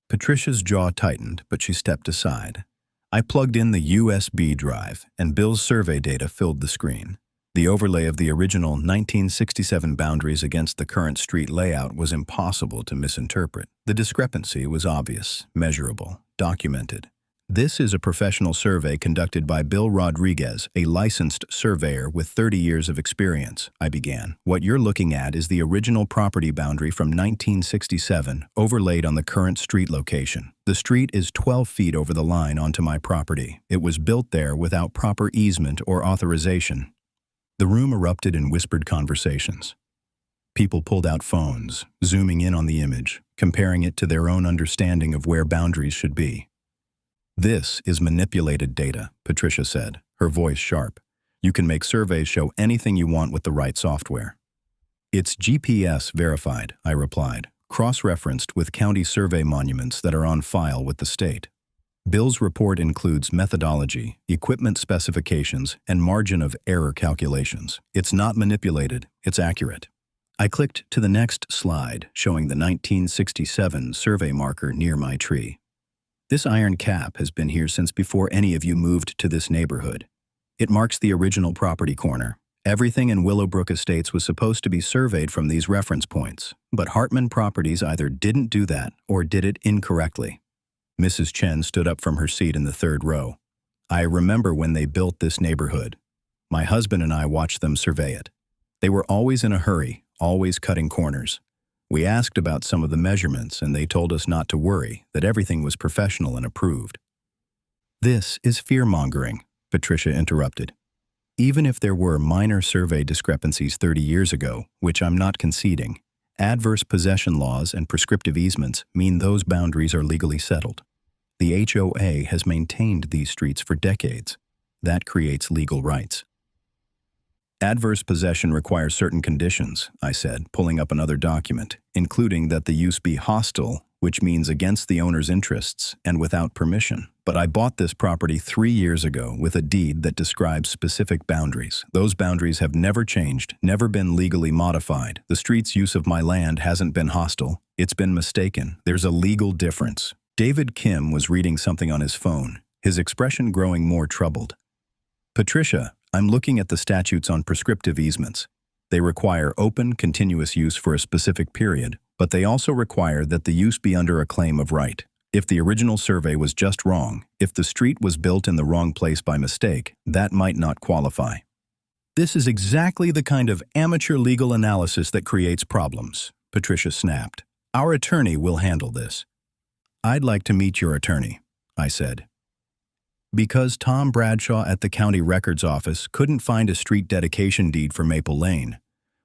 Patricia's jaw tightened, but she stepped aside. I plugged in the USB drive, and Bill's survey data filled the screen. The overlay of the original 1967 boundaries against the current street layout was impossible to misinterpret. The discrepancy was obvious, measurable, documented. "This is a professional survey conducted by Bill Rodriguez, a licensed surveyor with 30 years of experience," I began. "What you're looking at is the original property boundary from 1967, overlaid on the current street location. The street is 12 feet over the line onto my property. It was built there without proper easement or authorization." The room erupted in whispered conversations. People pulled out phones, zooming in on the image, comparing it to their own understanding of where boundaries should be. "This is manipulated data," Patricia said, her voice sharp. "You can make surveys show anything you want with the right software." "It's GPS verified," I replied, cross-referenced with county survey monuments that are on file with the state. Bill's report includes methodology, equipment specifications, and margin of error calculations. It's not manipulated, it's accurate. I clicked to the next slide, showing the 1967 survey marker near my tree. "This iron cap has been here since before any of you moved to this neighborhood. It marks the original property corner. Everything in Willowbrook Estates was supposed to be surveyed from these reference points, but Hartman Properties either didn't do that or did it incorrectly." Mrs. Chen stood up from her seat in the third row. "I remember when they built this neighborhood. My husband and I watched them survey it. They were always in a hurry, always cutting corners. We asked about some of the measurements, and they told us not to worry, that everything was professional and approved." "This is fear-mongering," Patricia interrupted. "Even if there were minor survey discrepancies 30 years ago, which I'm not conceding, adverse possession laws and prescriptive easements mean those boundaries are legally settled. The HOA has maintained these streets for decades. That creates legal rights." "Adverse possession requires certain conditions," I said, pulling up another document, including that the use be hostile, which means against the owner's interests and without permission. "But I bought this property 3 years ago with a deed that describes specific boundaries. Those boundaries have never changed, never been legally modified. The street's use of my land hasn't been hostile. It's been mistaken. There's a legal difference." David Kim was reading something on his phone, his expression growing more troubled. "Patricia, I'm looking at the statutes on prescriptive easements. They require open, continuous use for a specific period, but they also require that the use be under a claim of right. If the original survey was just wrong, if the street was built in the wrong place by mistake, that might not qualify." "This is exactly the kind of amateur legal analysis that creates problems," Patricia snapped. "Our attorney will handle this." "I'd like to meet your attorney," I said. "Because Tom Bradshaw at the county records office couldn't find a street dedication deed for Maple Lane,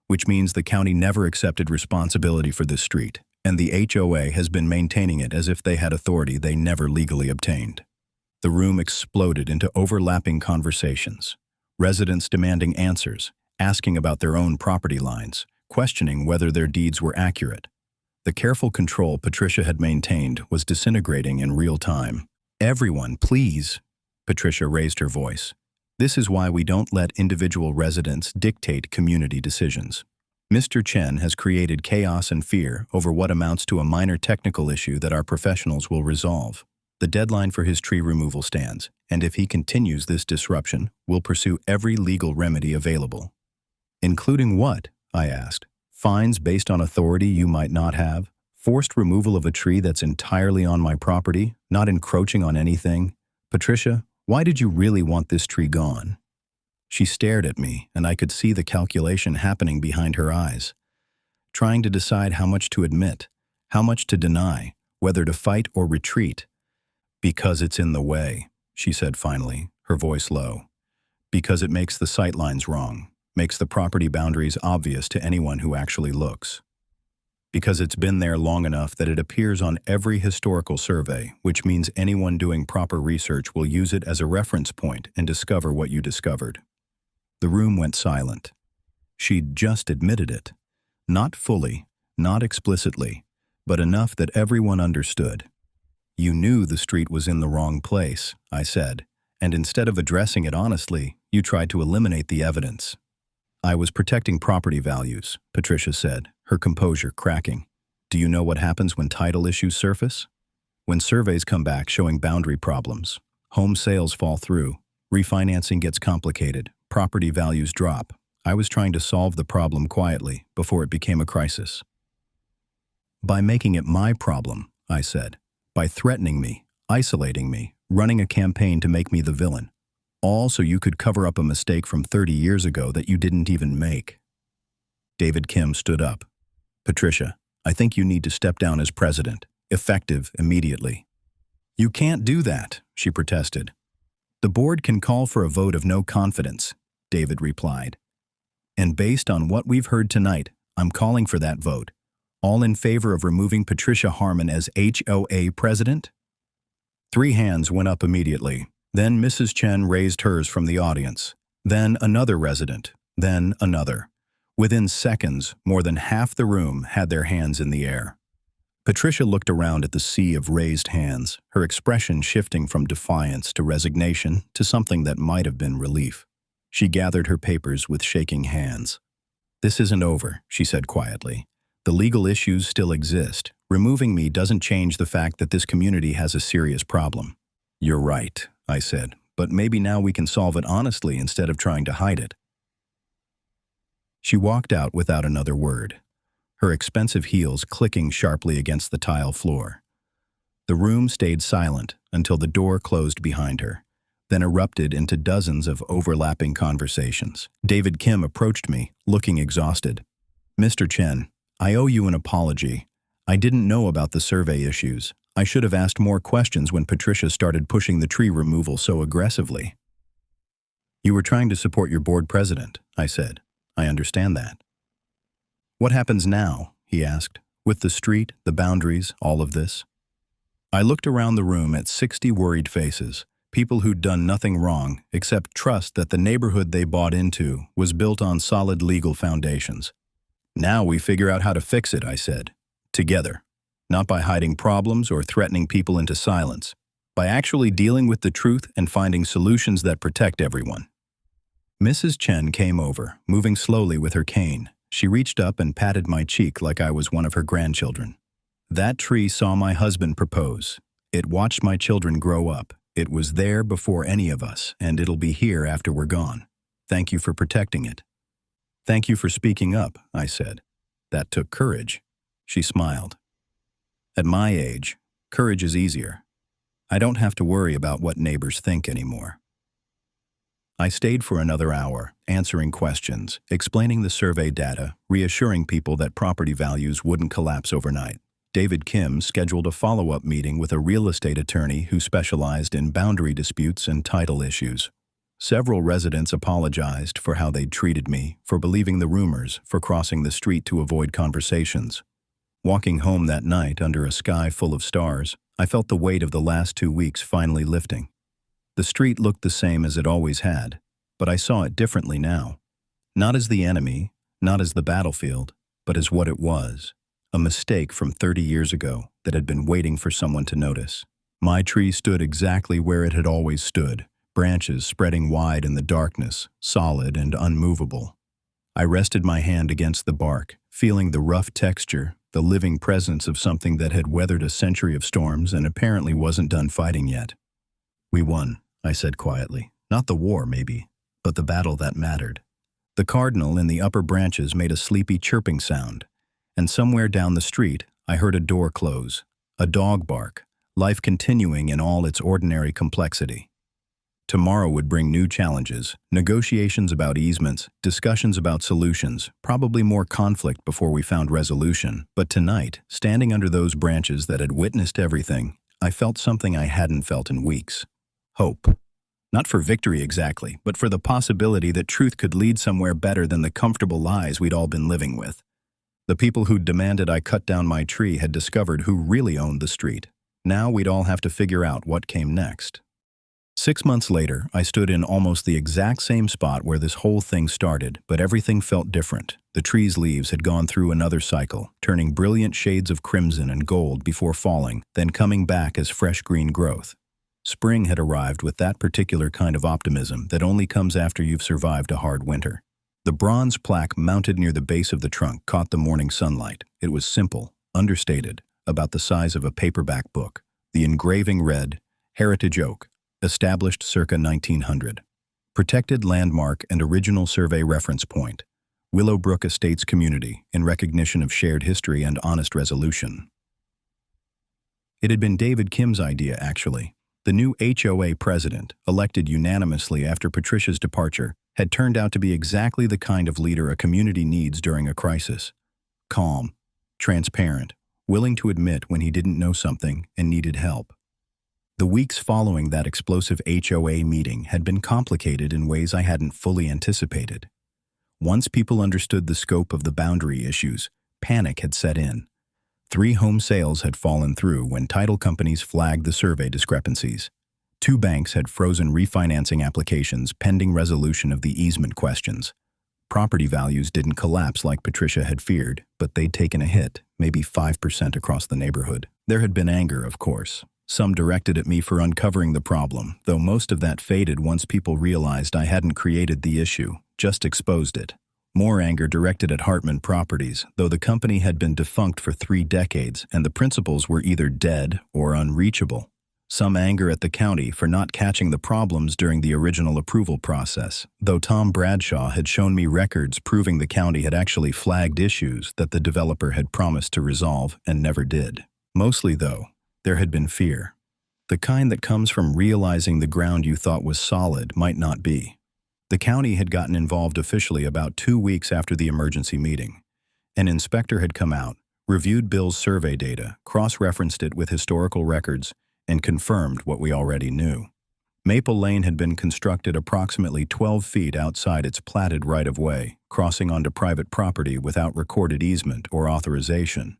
which means the county never accepted responsibility for this street, and the HOA has been maintaining it as if they had authority they never legally obtained." The room exploded into overlapping conversations. Residents demanding answers, asking about their own property lines, questioning whether their deeds were accurate. The careful control Patricia had maintained was disintegrating in real time. "Everyone, please," Patricia raised her voice. "This is why we don't let individual residents dictate community decisions. Mr. Chen has created chaos and fear over what amounts to a minor technical issue that our professionals will resolve. The deadline for his tree removal stands, and if he continues this disruption, we'll pursue every legal remedy available." "Including what?" I asked. "Fines based on authority you might not have? Forced removal of a tree that's entirely on my property, not encroaching on anything? Patricia, why did you really want this tree gone?" She stared at me, and I could see the calculation happening behind her eyes, trying to decide how much to admit, how much to deny, whether to fight or retreat. "Because it's in the way," she said finally, her voice low. "Because it makes the sightlines wrong, makes the property boundaries obvious to anyone who actually looks. Because it's been there long enough that it appears on every historical survey, which means anyone doing proper research will use it as a reference point and discover what you discovered." The room went silent. She'd just admitted it. Not fully, not explicitly, but enough that everyone understood. "You knew the street was in the wrong place," I said, "and instead of addressing it honestly, you tried to eliminate the evidence." "I was protecting property values," Patricia said, her composure cracking. "Do you know what happens when title issues surface? When surveys come back showing boundary problems, home sales fall through, refinancing gets complicated, property values drop. I was trying to solve the problem quietly before it became a crisis." "By making it my problem," I said. "By threatening me, isolating me, running a campaign to make me the villain. All so you could cover up a mistake from 30 years ago that you didn't even make." David Kim stood up. "Patricia, I think you need to step down as president, effective immediately." "You can't do that," she protested. "The board can call for a vote of no confidence," David replied. "And based on what we've heard tonight, I'm calling for that vote. All in favor of removing Patricia Harmon as HOA president?" 3 hands went up immediately. Then Mrs. Chen raised hers from the audience. Then another resident. Then another. Within seconds, more than half the room had their hands in the air. Patricia looked around at the sea of raised hands, her expression shifting from defiance to resignation to something that might have been relief. She gathered her papers with shaking hands. "This isn't over," she said quietly. "The legal issues still exist. Removing me doesn't change the fact that this community has a serious problem." "You're right," I said, "but maybe now we can solve it honestly instead of trying to hide it." She walked out without another word, her expensive heels clicking sharply against the tile floor. The room stayed silent until the door closed behind her, then erupted into dozens of overlapping conversations. David Kim approached me, looking exhausted. "Mr. Chen, I owe you an apology. I didn't know about the survey issues. I should have asked more questions when Patricia started pushing the tree removal so aggressively." "You were trying to support your board president," I said. "I understand that." "What happens now?" he asked. "With the street, the boundaries, all of this?" I looked around the room at 60 worried faces, people who'd done nothing wrong except trust that the neighborhood they bought into was built on solid legal foundations. "Now we figure out how to fix it," I said. "Together. Not by hiding problems or threatening people into silence. By actually dealing with the truth and finding solutions that protect everyone." Mrs. Chen came over, moving slowly with her cane. She reached up and patted my cheek like I was one of her grandchildren. "That tree saw my husband propose. It watched my children grow up. It was there before any of us, and it'll be here after we're gone. Thank you for protecting it." "Thank you for speaking up," I said. "That took courage." She smiled. "At my age, courage is easier. I don't have to worry about what neighbors think anymore." I stayed for another hour, answering questions, explaining the survey data, reassuring people that property values wouldn't collapse overnight. David Kim scheduled a follow-up meeting with a real estate attorney who specialized in boundary disputes and title issues. Several residents apologized for how they'd treated me, for believing the rumors, for crossing the street to avoid conversations. Walking home that night under a sky full of stars, I felt the weight of the last 2 weeks finally lifting. The street looked the same as it always had, but I saw it differently now. Not as the enemy, not as the battlefield, but as what it was. A mistake from 30 years ago that had been waiting for someone to notice. My tree stood exactly where it had always stood, branches spreading wide in the darkness, solid and unmovable. I rested my hand against the bark, feeling the rough texture, the living presence of something that had weathered a century of storms and apparently wasn't done fighting yet. "We won," I said quietly. "Not the war, maybe, but the battle that mattered." The cardinal in the upper branches made a sleepy chirping sound, and somewhere down the street I heard a door close, a dog bark, life continuing in all its ordinary complexity. Tomorrow would bring new challenges, negotiations about easements, discussions about solutions, probably more conflict before we found resolution. But tonight, standing under those branches that had witnessed everything, I felt something I hadn't felt in weeks. Hope. Not for victory exactly, but for the possibility that truth could lead somewhere better than the comfortable lies we'd all been living with. The people who'd demanded I cut down my tree had discovered who really owned the street. Now we'd all have to figure out what came next. 6 months later, I stood in almost the exact same spot where this whole thing started, but everything felt different. The tree's leaves had gone through another cycle, turning brilliant shades of crimson and gold before falling, then coming back as fresh green growth. Spring had arrived with that particular kind of optimism that only comes after you've survived a hard winter. The bronze plaque mounted near the base of the trunk caught the morning sunlight. It was simple, understated, about the size of a paperback book. The engraving read, "Heritage Oak, established circa 1900. Protected landmark and original survey reference point. Willowbrook Estates Community, in recognition of shared history and honest resolution." It had been David Kim's idea, actually. The new HOA president, elected unanimously after Patricia's departure, had turned out to be exactly the kind of leader a community needs during a crisis. Calm, transparent, willing to admit when he didn't know something and needed help. The weeks following that explosive HOA meeting had been complicated in ways I hadn't fully anticipated. Once people understood the scope of the boundary issues, panic had set in. 3 home sales had fallen through when title companies flagged the survey discrepancies. 2 banks had frozen refinancing applications pending resolution of the easement questions. Property values didn't collapse like Patricia had feared, but they'd taken a hit, maybe 5% across the neighborhood. There had been anger, of course. Some directed at me for uncovering the problem, though most of that faded once people realized I hadn't created the issue, just exposed it. More anger directed at Hartman Properties, though the company had been defunct for 3 decades and the principals were either dead or unreachable. Some anger at the county for not catching the problems during the original approval process, though Tom Bradshaw had shown me records proving the county had actually flagged issues that the developer had promised to resolve and never did. Mostly, though, there had been fear. The kind that comes from realizing the ground you thought was solid might not be. The county had gotten involved officially about 2 weeks after the emergency meeting. An inspector had come out, reviewed Bill's survey data, cross-referenced it with historical records, and confirmed what we already knew. Maple Lane had been constructed approximately 12 feet outside its platted right-of-way, crossing onto private property without recorded easement or authorization.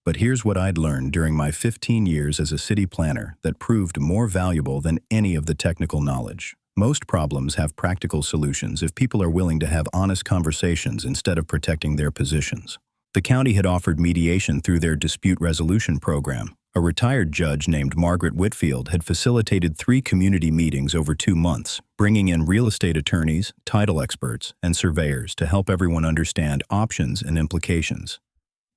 But here's what I'd learned during my 15 years as a city planner that proved more valuable than any of the technical knowledge. Most problems have practical solutions if people are willing to have honest conversations instead of protecting their positions. The county had offered mediation through their dispute resolution program. A retired judge named Margaret Whitfield had facilitated 3 community meetings over 2 months, bringing in real estate attorneys, title experts, and surveyors to help everyone understand options and implications.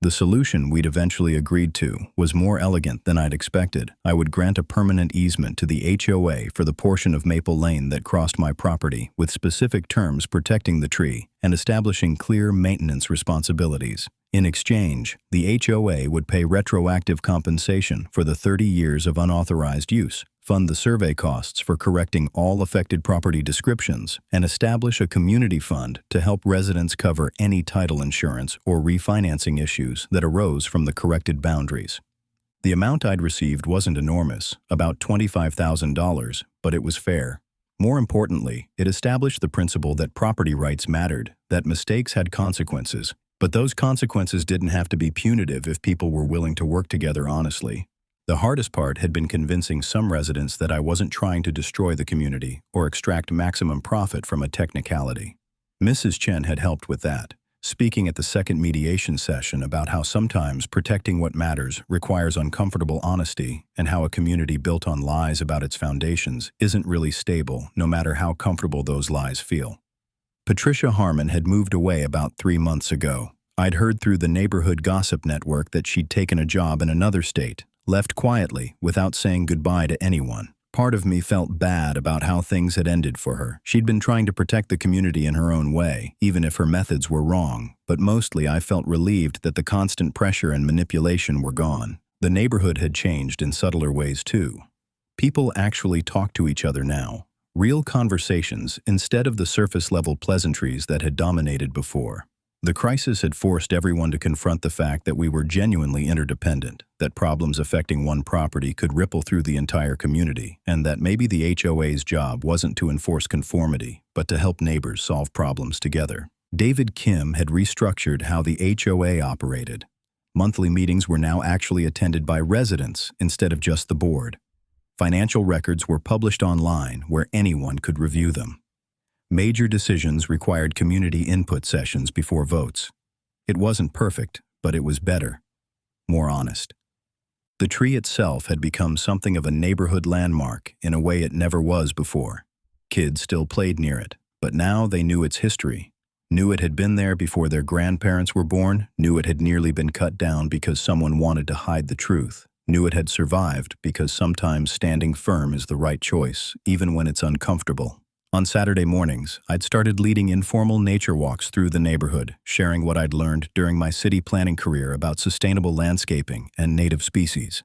The solution we'd eventually agreed to was more elegant than I'd expected. I would grant a permanent easement to the HOA for the portion of Maple Lane that crossed my property, with specific terms protecting the tree and establishing clear maintenance responsibilities. In exchange, the HOA would pay retroactive compensation for the 30 years of unauthorized use, fund the survey costs for correcting all affected property descriptions, and establish a community fund to help residents cover any title insurance or refinancing issues that arose from the corrected boundaries. The amount I'd received wasn't enormous, about $25,000, but it was fair. More importantly, it established the principle that property rights mattered, that mistakes had consequences, but those consequences didn't have to be punitive if people were willing to work together honestly. The hardest part had been convincing some residents that I wasn't trying to destroy the community or extract maximum profit from a technicality. Mrs. Chen had helped with that, speaking at the second mediation session about how sometimes protecting what matters requires uncomfortable honesty and how a community built on lies about its foundations isn't really stable, no matter how comfortable those lies feel. Patricia Harmon had moved away about 3 months ago. I'd heard through the neighborhood gossip network that she'd taken a job in another state, left quietly without saying goodbye to anyone. Part of me felt bad about how things had ended for her. She'd been trying to protect the community in her own way, even if her methods were wrong, but mostly I felt relieved that the constant pressure and manipulation were gone. The neighborhood had changed in subtler ways too. People actually talk to each other now. Real conversations instead of the surface-level pleasantries that had dominated before. The crisis had forced everyone to confront the fact that we were genuinely interdependent, that problems affecting one property could ripple through the entire community, and that maybe the HOA's job wasn't to enforce conformity, but to help neighbors solve problems together. David Kim had restructured how the HOA operated. Monthly meetings were now actually attended by residents instead of just the board. Financial records were published online where anyone could review them. Major decisions required community input sessions before votes. It wasn't perfect, but it was better, more honest. The tree itself had become something of a neighborhood landmark in a way it never was before. Kids still played near it, but now they knew its history, knew it had been there before their grandparents were born, knew it had nearly been cut down because someone wanted to hide the truth, knew it had survived because sometimes standing firm is the right choice, even when it's uncomfortable. On Saturday mornings, I'd started leading informal nature walks through the neighborhood, sharing what I'd learned during my city planning career about sustainable landscaping and native species.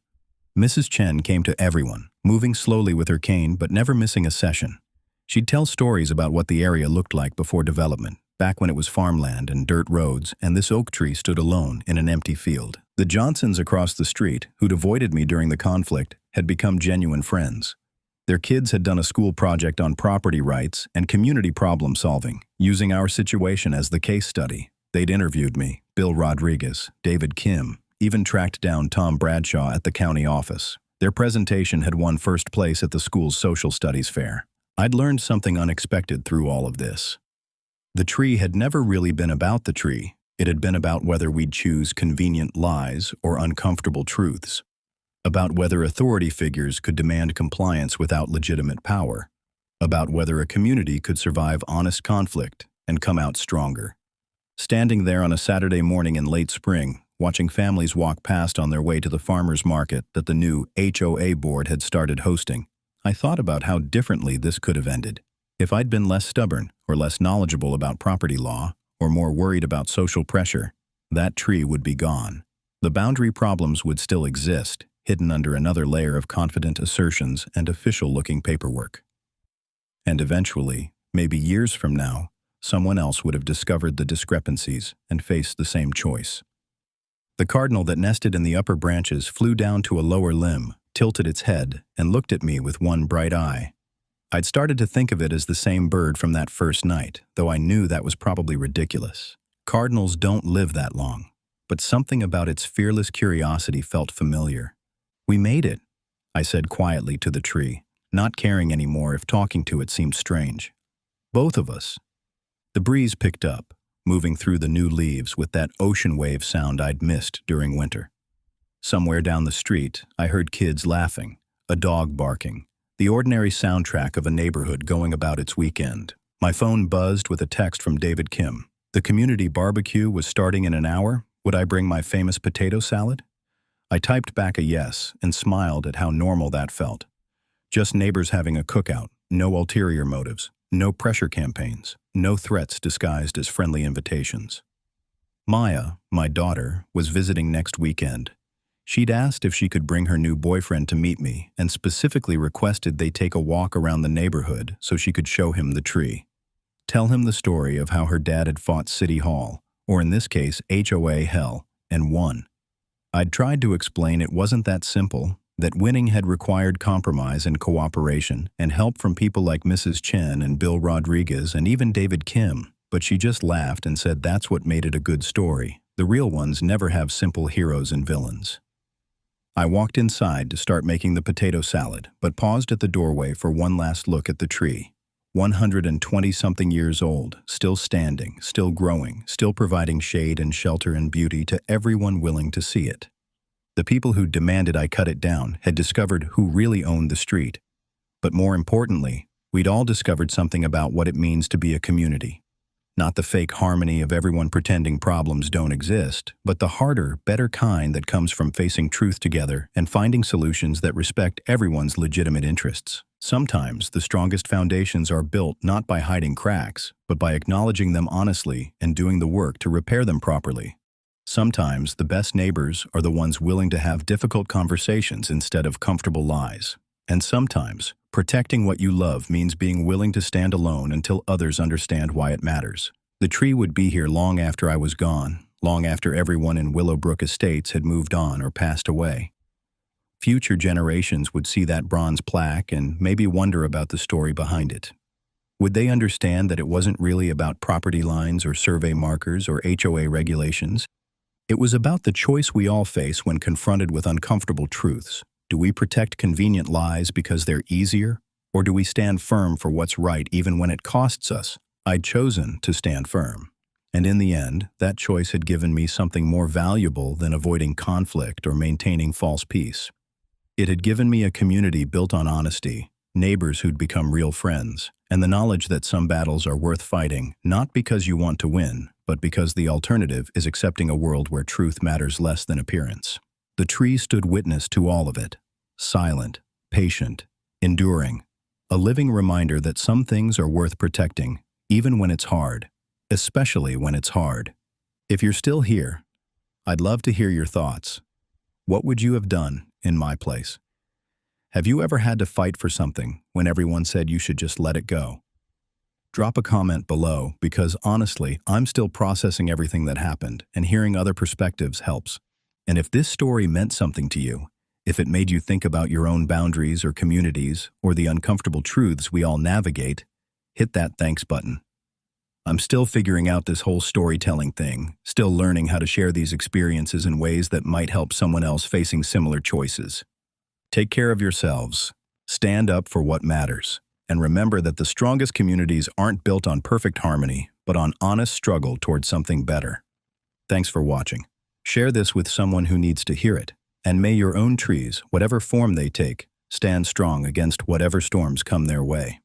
Mrs. Chen came to everyone, moving slowly with her cane but never missing a session. She'd tell stories about what the area looked like before development, back when it was farmland and dirt roads, and this oak tree stood alone in an empty field. The Johnsons across the street, who'd avoided me during the conflict, had become genuine friends. Their kids had done a school project on property rights and community problem solving, using our situation as the case study. They'd interviewed me, Bill Rodriguez, David Kim, even tracked down Tom Bradshaw at the county office. Their presentation had won first place at the school's social studies fair. I'd learned something unexpected through all of this. The tree had never really been about the tree. It had been about whether we'd choose convenient lies or uncomfortable truths. About whether authority figures could demand compliance without legitimate power, about whether a community could survive honest conflict and come out stronger. Standing there on a Saturday morning in late spring, watching families walk past on their way to the farmers market that the new HOA board had started hosting, I thought about how differently this could have ended. If I'd been less stubborn or less knowledgeable about property law or more worried about social pressure, that tree would be gone. The boundary problems would still exist, hidden under another layer of confident assertions and official-looking paperwork. And eventually, maybe years from now, someone else would have discovered the discrepancies and faced the same choice. The cardinal that nested in the upper branches flew down to a lower limb, tilted its head, and looked at me with one bright eye. I'd started to think of it as the same bird from that first night, though I knew that was probably ridiculous. Cardinals don't live that long, but something about its fearless curiosity felt familiar. "We made it," I said quietly to the tree, not caring anymore if talking to it seemed strange. "Both of us." The breeze picked up, moving through the new leaves with that ocean wave sound I'd missed during winter. Somewhere down the street, I heard kids laughing, a dog barking, the ordinary soundtrack of a neighborhood going about its weekend. My phone buzzed with a text from David Kim. The community barbecue was starting in an hour. Would I bring my famous potato salad? I typed back a yes and smiled at how normal that felt. Just neighbors having a cookout, no ulterior motives, no pressure campaigns, no threats disguised as friendly invitations. Maya, my daughter, was visiting next weekend. She'd asked if she could bring her new boyfriend to meet me and specifically requested they take a walk around the neighborhood so she could show him the tree. Tell him the story of how her dad had fought City Hall, or in this case HOA hell, and won. I'd tried to explain it wasn't that simple, that winning had required compromise and cooperation and help from people like Mrs. Chen and Bill Rodriguez and even David Kim, but she just laughed and said that's what made it a good story. The real ones never have simple heroes and villains. I walked inside to start making the potato salad, but paused at the doorway for one last look at the tree. 120-something years old, still standing, still growing, still providing shade and shelter and beauty to everyone willing to see it. The people who demanded I cut it down had discovered who really owned the street. But more importantly, we'd all discovered something about what it means to be a community. Not the fake harmony of everyone pretending problems don't exist, but the harder, better kind that comes from facing truth together and finding solutions that respect everyone's legitimate interests. Sometimes the strongest foundations are built not by hiding cracks, but by acknowledging them honestly and doing the work to repair them properly. Sometimes the best neighbors are the ones willing to have difficult conversations instead of comfortable lies. And sometimes, protecting what you love means being willing to stand alone until others understand why it matters. The tree would be here long after I was gone, long after everyone in Willowbrook Estates had moved on or passed away. Future generations would see that bronze plaque and maybe wonder about the story behind it. Would they understand that it wasn't really about property lines or survey markers or HOA regulations? It was about the choice we all face when confronted with uncomfortable truths. Do we protect convenient lies because they're easier, or do we stand firm for what's right even when it costs us? I'd chosen to stand firm. And in the end, that choice had given me something more valuable than avoiding conflict or maintaining false peace. It had given me a community built on honesty, neighbors who'd become real friends, and the knowledge that some battles are worth fighting, not because you want to win, but because the alternative is accepting a world where truth matters less than appearance. The tree stood witness to all of it, silent, patient, enduring, a living reminder that some things are worth protecting, even when it's hard, especially when it's hard. If you're still here, I'd love to hear your thoughts. What would you have done in my place? Have you ever had to fight for something when everyone said you should just let it go? Drop a comment below because honestly, I'm still processing everything that happened, and hearing other perspectives helps. And if this story meant something to you, if it made you think about your own boundaries or communities or the uncomfortable truths we all navigate, hit that thanks button. I'm still figuring out this whole storytelling thing, still learning how to share these experiences in ways that might help someone else facing similar choices. Take care of yourselves, stand up for what matters, and remember that the strongest communities aren't built on perfect harmony, but on honest struggle towards something better. Thanks for watching. Share this with someone who needs to hear it, and may your own trees, whatever form they take, stand strong against whatever storms come their way.